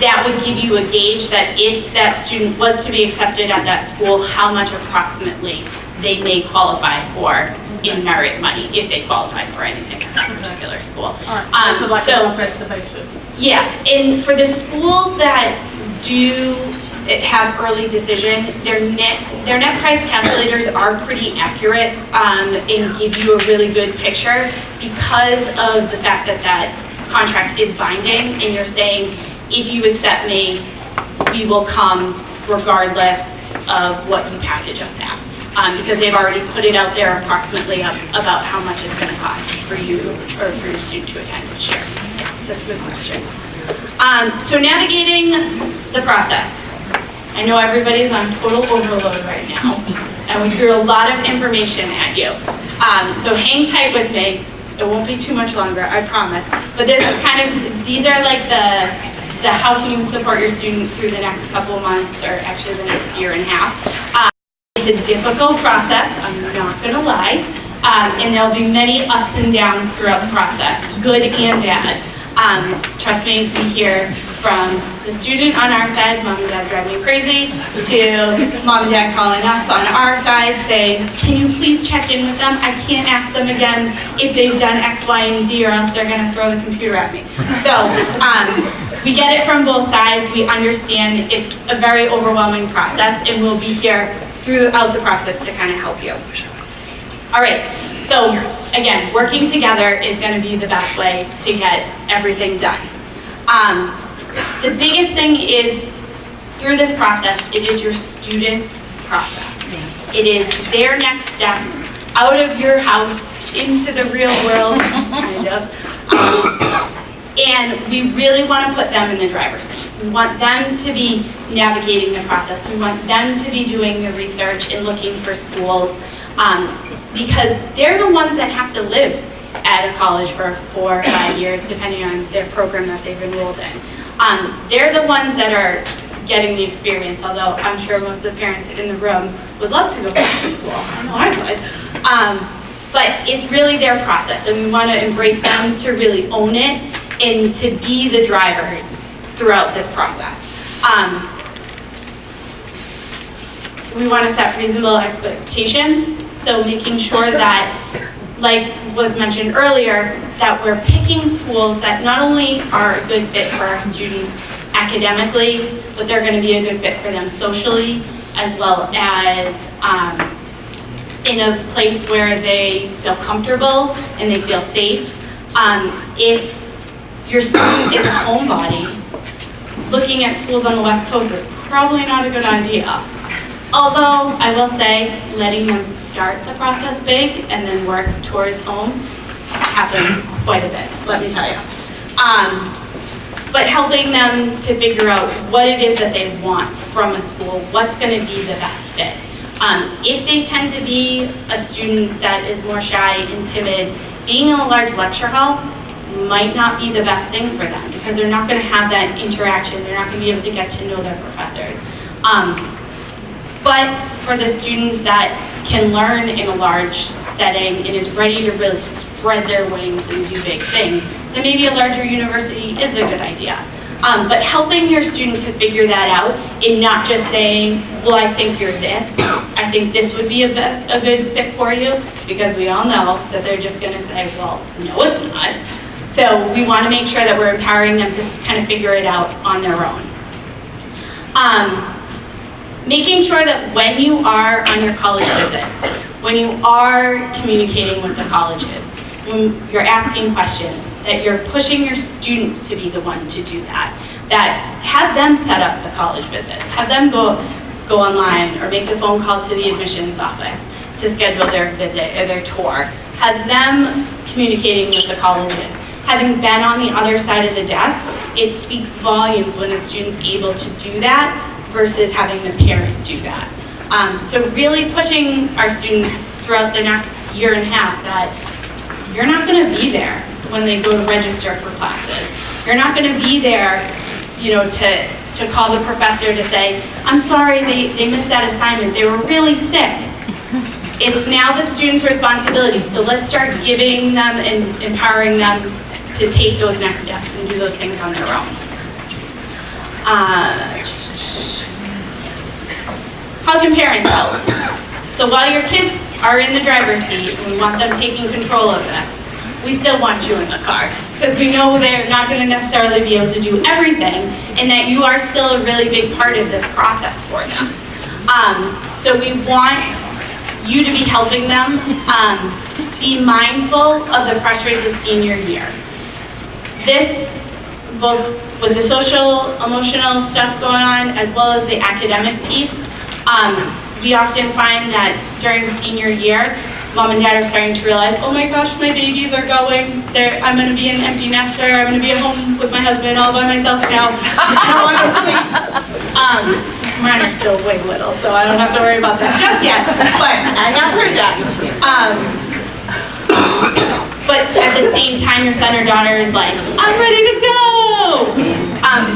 that would give you a gauge that if that student was to be accepted at that school, how much approximately they may qualify for in merit money, if they qualify for anything at that particular school. Alright, so like a rough estimation. Yes, and for the schools that do have early decision, their net price calculators are pretty accurate and give you a really good picture because of the fact that that contract is binding and you're saying, if you accept me, we will come regardless of what you package us at. Because they've already put it out there approximately about how much it's going to cost for you or for your student to attend this year. Yes, that's a good question. So navigating the process. I know everybody's on total overload right now, and we threw a lot of information at you. So hang tight with me. It won't be too much longer, I promise. But this is kind of, these are like the how can you support your student through the next couple of months, or actually the next year and a half. It's a difficult process, I'm not gonna lie, and there'll be many ups and downs throughout the process, good and bad. Trust me, we hear from the student on our side, mom and dad drive me crazy, to mom and dad calling us on our side saying, can you please check in with them? I can't ask them again if they've done X, Y, and Z, or else they're gonna throw the computer at me. So, we get it from both sides, we understand it's a very overwhelming process, and we'll be here throughout the process to kind of help you. All right, so again, working together is going to be the best way to get everything done. The biggest thing is, through this process, it is your students' process. It is their next steps out of your house into the real world, kind of. And we really want to put them in the driver's seat. We want them to be navigating the process. We want them to be doing the research and looking for schools, because they're the ones that have to live at a college for 4 or 5 years, depending on their program that they've enrolled in. They're the ones that are getting the experience, although I'm sure most of the parents in the room would love to go back to school. I know I would. But it's really their process, and we want to embrace them to really own it and to be the drivers throughout this process. We want to set reasonable expectations, so making sure that, like was mentioned earlier, that we're picking schools that not only are a good fit for our students academically, but they're going to be a good fit for them socially, as well as in a place where they feel comfortable and they feel safe. If your student is a homebody, looking at schools on the West Coast is probably not a good idea. Although, I will say, letting them start the process big and then work towards home happens quite a bit, let me tell you. But helping them to figure out what it is that they want from a school, what's going to be the best fit. If they tend to be a student that is more shy and timid, being in a large lecture hall might not be the best thing for them because they're not going to have that interaction. They're not going to be able to get to know their professors. But for the student that can learn in a large setting and is ready to really spread their wings and do big things, then maybe a larger university is a good idea. But helping your student to figure that out and not just saying, well, I think you're this. I think this would be a good fit for you, because we all know that they're just going to say, well, no, it's not. So we want to make sure that we're empowering them to kind of figure it out on their own. Making sure that when you are on your college visits, when you are communicating with the colleges, when you're asking questions, that you're pushing your student to be the one to do that. That have them set up the college visits. Have them go online or make the phone call to the admissions office to schedule their visit or their tour. Have them communicating with the colleges. Having been on the other side of the desk, it speaks volumes when a student's able to do that versus having the parent do that. So really pushing our students throughout the next year and a half that you're not going to be there when they go to register for classes. You're not going to be there, to call the professor to say, I'm sorry, they missed that assignment. They were really sick. It's now the student's responsibility. So let's start giving them and empowering them to take those next steps and do those things on their own. How can parents help? So while your kids are in the driver's seat and we want them taking control of this, we still want you in the car because we know they're not going to necessarily be able to do everything and that you are still a really big part of this process for them. So we want you to be helping them be mindful of the pressures of senior year. This, both with the social, emotional stuff going on, as well as the academic piece, we often find that during the senior year, mom and dad are starting to realize, oh my gosh, my babies are going. I'm going to be an empty nester. I'm going to be at home with my husband all by myself now. Mine are still way little, so I don't have to worry about that just yet. But I have heard that. But at the same time, your son or daughter is like, I'm ready to go.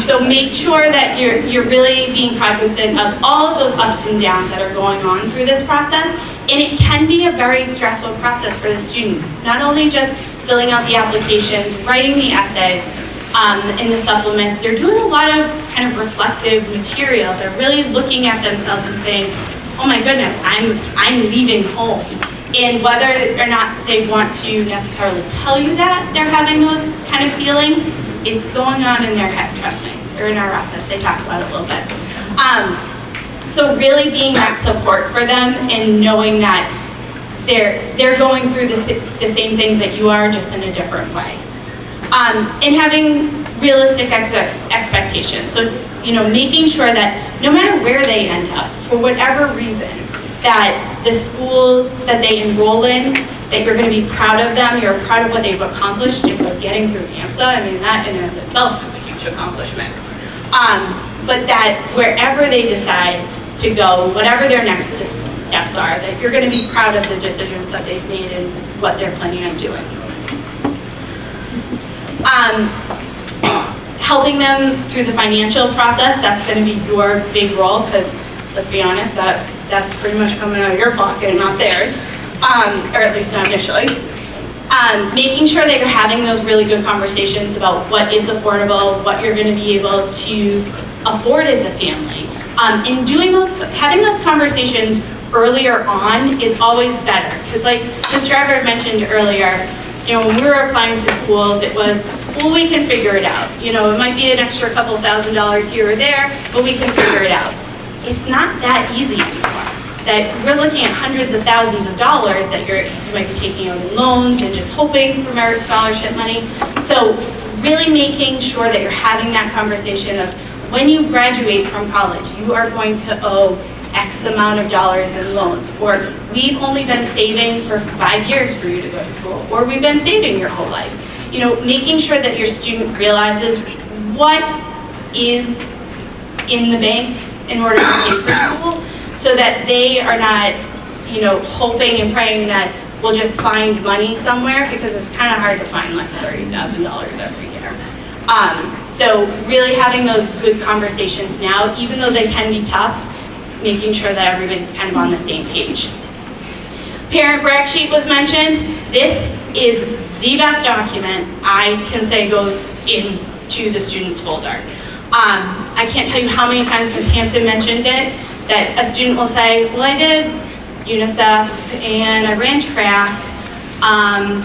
So make sure that you're really being cognizant of all of those ups and downs that are going on through this process. And it can be a very stressful process for the student. Not only just filling out the applications, writing the essays, in the supplements, they're doing a lot of kind of reflective material. They're really looking at themselves and saying, oh my goodness, I'm leaving home. And whether or not they want to necessarily tell you that they're having those kind of feelings, it's going on in their head, trust me. They're in our office, they talk about it a little bit. So really being that support for them and knowing that they're going through the same things that you are, just in a different way. And having realistic expectations. So, making sure that no matter where they end up, for whatever reason, that the schools that they enroll in, that you're going to be proud of them, you're proud of what they've accomplished just by getting through AMSA. I mean, that in and of itself is a huge accomplishment. But that wherever they decide to go, whatever their next steps are, that you're going to be proud of the decisions that they've made and what they're planning on doing. Helping them through the financial process, that's going to be your big role, because let's be honest, that's pretty much coming out of your pocket and not theirs, or at least not initially. Making sure that you're having those really good conversations about what is affordable, what you're going to be able to afford as a family. And having those conversations earlier on is always better, because like Mr. Everett mentioned earlier, when we were applying to schools, it was, well, we can figure it out. It might be an extra couple $1,000s here or there, but we can figure it out. It's not that easy anymore. That we're looking at hundreds of thousands of dollars that you might be taking out in loans and just hoping for merit scholarship money. So really making sure that you're having that conversation of when you graduate from college, you are going to owe X amount of dollars in loans, or we've only been saving for 5 years for you to go to school, or we've been saving your whole life. Making sure that your student realizes what is in the bank in order to pay for school, so that they are not, hoping and praying that we'll just find money somewhere, because it's kind of hard to find like $30,000 every year. So really having those good conversations now, even though they can be tough, making sure that everybody's kind of on the same page. Parent brag sheet was mentioned. This is the best document I can say goes into the student's folder. I can't tell you how many times Ms. Hampton mentioned it, that a student will say, well, I did UNICEF and I ran track,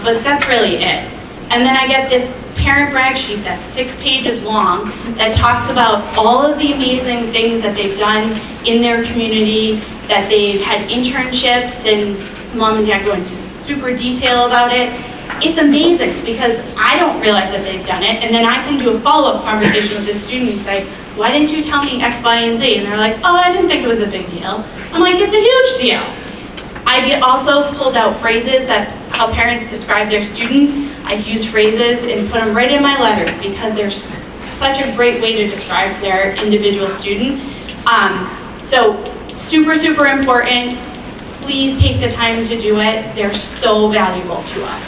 but that's really it. And then I get this parent brag sheet that's 6 pages long that talks about all of the amazing things that they've done in their community, that they've had internships, and mom and dad go into super detail about it. It's amazing because I don't realize that they've done it, and then I can do a follow-up conversation with the student and say, why didn't you tell me X, Y, and Z? And they're like, oh, I didn't think it was a big deal. I'm like, it's a huge deal. I also pulled out phrases that how parents describe their student. I've used phrases and put them right in my letters because they're such a great way to describe their individual student. So super, super important. Please take the time to do it. They're so valuable to us.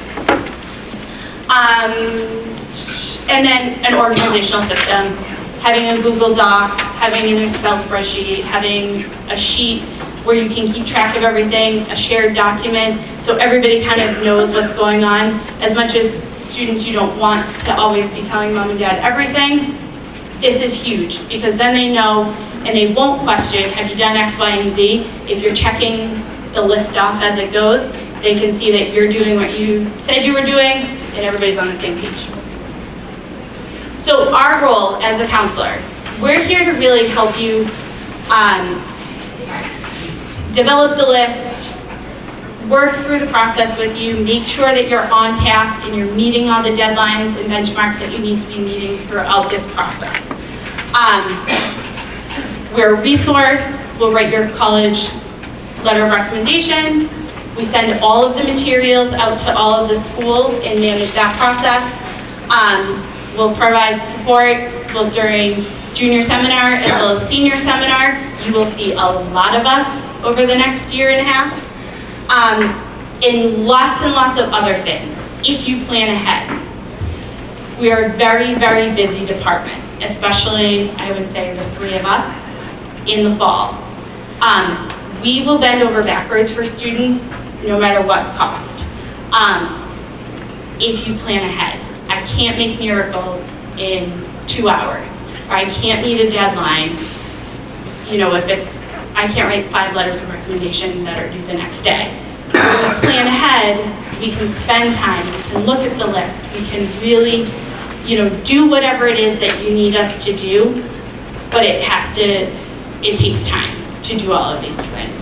And then an organizational system, having a Google Doc, having an Excel spreadsheet, having a sheet where you can keep track of everything, a shared document, so everybody kind of knows what's going on. As much as students, you don't want to always be telling mom and dad everything, this is huge, because then they know and they won't question, have you done X, Y, and Z? If you're checking the list off as it goes, they can see that you're doing what you said you were doing, and everybody's on the same page. So our role as a counselor, we're here to really help you develop the list, work through the process with you, make sure that you're on task and you're meeting all the deadlines and benchmarks that you need to be meeting throughout this process. We're a resource. We'll write your college letter of recommendation. We send all of the materials out to all of the schools and manage that process. We'll provide support both during junior seminar as well as senior seminar. You will see a lot of us over the next year and a half. And lots of other things, if you plan ahead. We are a very, very busy department, especially, I would say, the three of us in the fall. We will bend over backwards for students, no matter what cost, if you plan ahead. I can't make miracles in 2 hours, or I can't meet a deadline. You know, I can't write 5 letters of recommendation that are due the next day. When we plan ahead, we can spend time, we can look at the list, we can really, do whatever it is that you need us to do, but it takes time to do all of these things.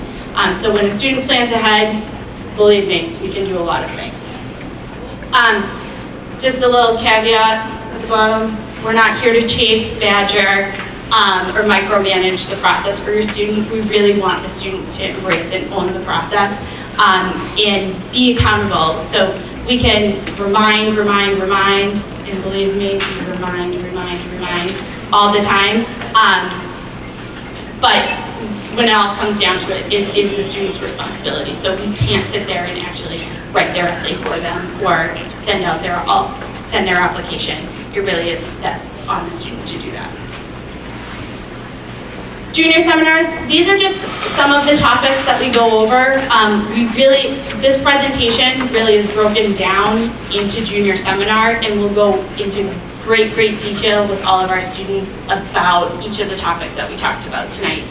So when a student plans ahead, believe me, we can do a lot of things. Just a little caveat at the bottom, we're not here to chase, badger, or micromanage the process for your student. We really want the students to embrace and own the process and be accountable. So we can remind, and believe me, we remind all the time. But when it all comes down to it, it is the student's responsibility. So we can't sit there and actually write their essay for them or send their application. It really is on the student to do that. Junior seminars, these are just some of the topics that we go over. This presentation really is broken down into junior seminar, and we'll go into great detail with all of our students about each of the topics that we talked about tonight.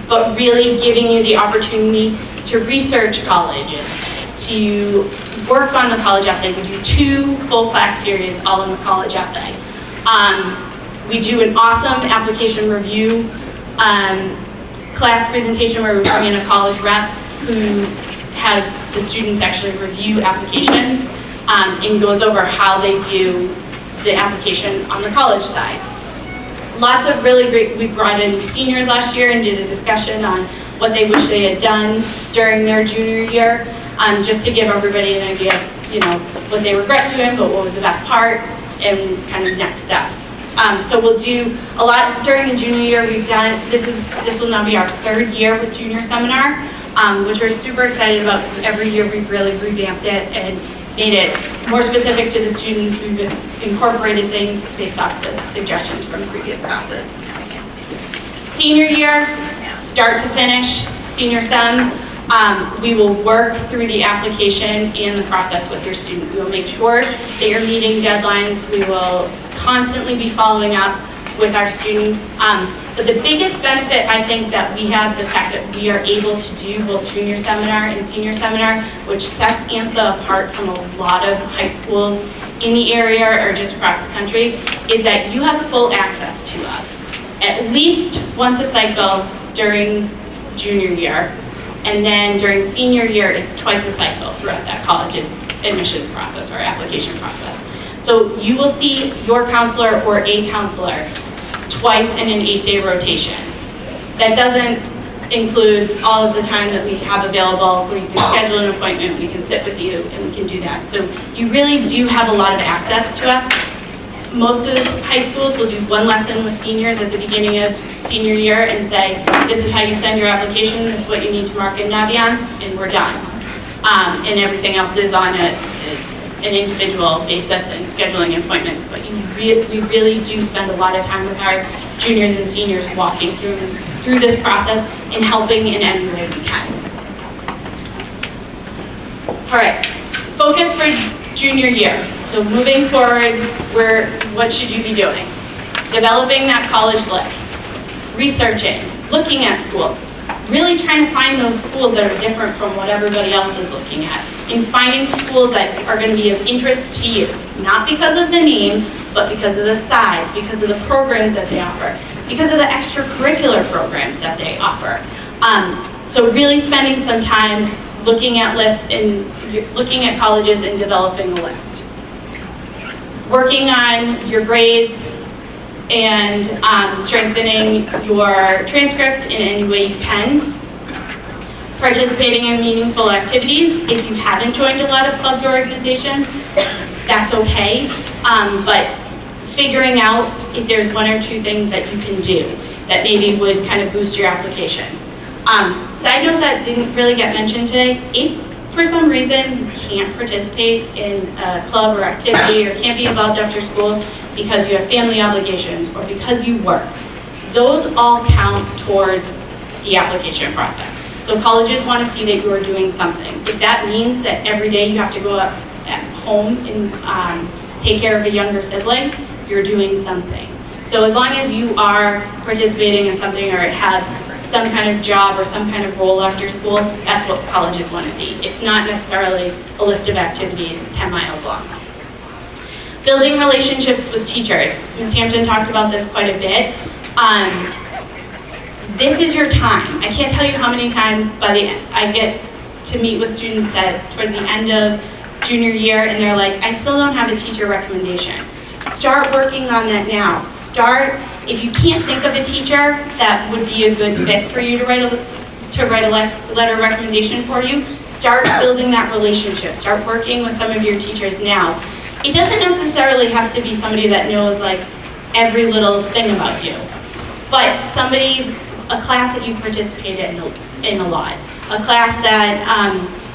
But really giving you the opportunity to research colleges, to work on the college essay. We do 2 full class periods all in the college essay. We do an awesome application review class presentation where we bring in a college rep who has the students actually review applications and goes over how they view the application on the college side. Lots of really great, we brought in seniors last year and did a discussion on what they wish they had done during their junior year, just to give everybody an idea of, what they regret doing, but what was the best part, and kind of next steps. So we'll do a lot during the junior year. This will now be our 3rd year with junior seminar, which we're super excited about because every year we've really revamped it and made it more specific to the students. We've incorporated things based off the suggestions from previous classes. Senior year, start to finish, senior sem, we will work through the application and the process with your student. We will make sure that you're meeting deadlines. We will constantly be following up with our students. But the biggest benefit, I think, that we have, the fact that we are able to do both junior seminar and senior seminar, which sets AMSA apart from a lot of high schools in the area or just across the country, is that you have full access to us. At least once a cycle during junior year, and then during senior year, it's twice a cycle throughout that college admissions process or application process. So you will see your counselor or a counselor twice in an 8-day rotation. That doesn't include all of the time that we have available where you can schedule an appointment, we can sit with you, and we can do that. So you really do have a lot of access to us. Most of the high schools will do one lesson with seniors at the beginning of senior year and say, this is how you send your application, this is what you need to mark in Naviance, and we're done. And everything else is on an individual basis and scheduling appointments. But we really do spend a lot of time with our juniors and seniors walking through this process and helping in any way we can. All right, focus for junior year. So moving forward, what should you be doing? Developing that college list, researching, looking at schools, really trying to find those schools that are different from what everybody else is looking at, and finding schools that are going to be of interest to you, not because of the name, but because of the size, because of the programs that they offer, because of the extracurricular programs that they offer. So really spending some time looking at lists and looking at colleges and developing a list. Working on your grades and strengthening your transcript in any way you can. Participating in meaningful activities. If you haven't joined a lot of clubs or organizations, that's okay. But figuring out if there's one or two things that you can do that maybe would kind of boost your application. Side note that didn't really get mentioned today, if for some reason you can't participate in a club or activity or can't be involved after school because you have family obligations or because you work, those all count towards the application process. So colleges want to see that you are doing something. If that means that every day you have to go up at home and take care of a younger sibling, you're doing something. So as long as you are participating in something or have some kind of job or some kind of role after school, that's what colleges want to see. It's not necessarily a list of activities 10 miles long. Building relationships with teachers. Ms. Hampton talked about this quite a bit. This is your time. I can't tell you how many times I get to meet with students towards the end of junior year and they're like, I still don't have a teacher recommendation. Start working on that now. If you can't think of a teacher that would be a good fit for you to write a letter of recommendation for you, start building that relationship. Start working with some of your teachers now. It doesn't necessarily have to be somebody that knows like every little thing about you, but a class that you participate in a lot, a class that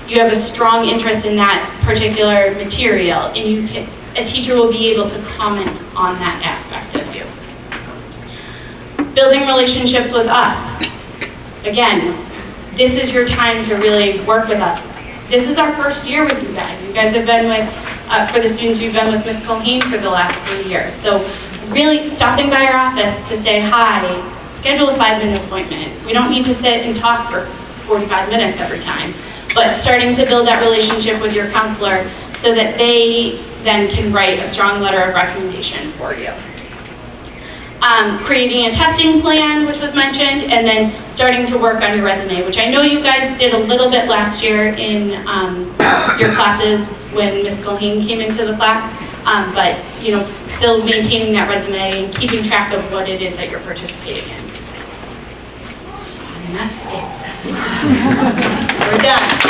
you have a strong interest in that particular material, and a teacher will be able to comment on that aspect of you. Building relationships with us. Again, this is your time to really work with us. This is our first year with you guys. You guys have been with, for the students, you've been with Ms. Colhane for the last 3 years. So really stopping by our office to say hi, schedule a 5-minute appointment. We don't need to sit and talk for 45 minutes every time, but starting to build that relationship with your counselor so that they then can write a strong letter of recommendation for you. Creating a testing plan, which was mentioned, and then starting to work on your resume, which I know you guys did a little bit last year in your classes when Ms. Colhane came into the class, but still maintaining that resume and keeping track of what it is that you're participating in. And that's it. We're done.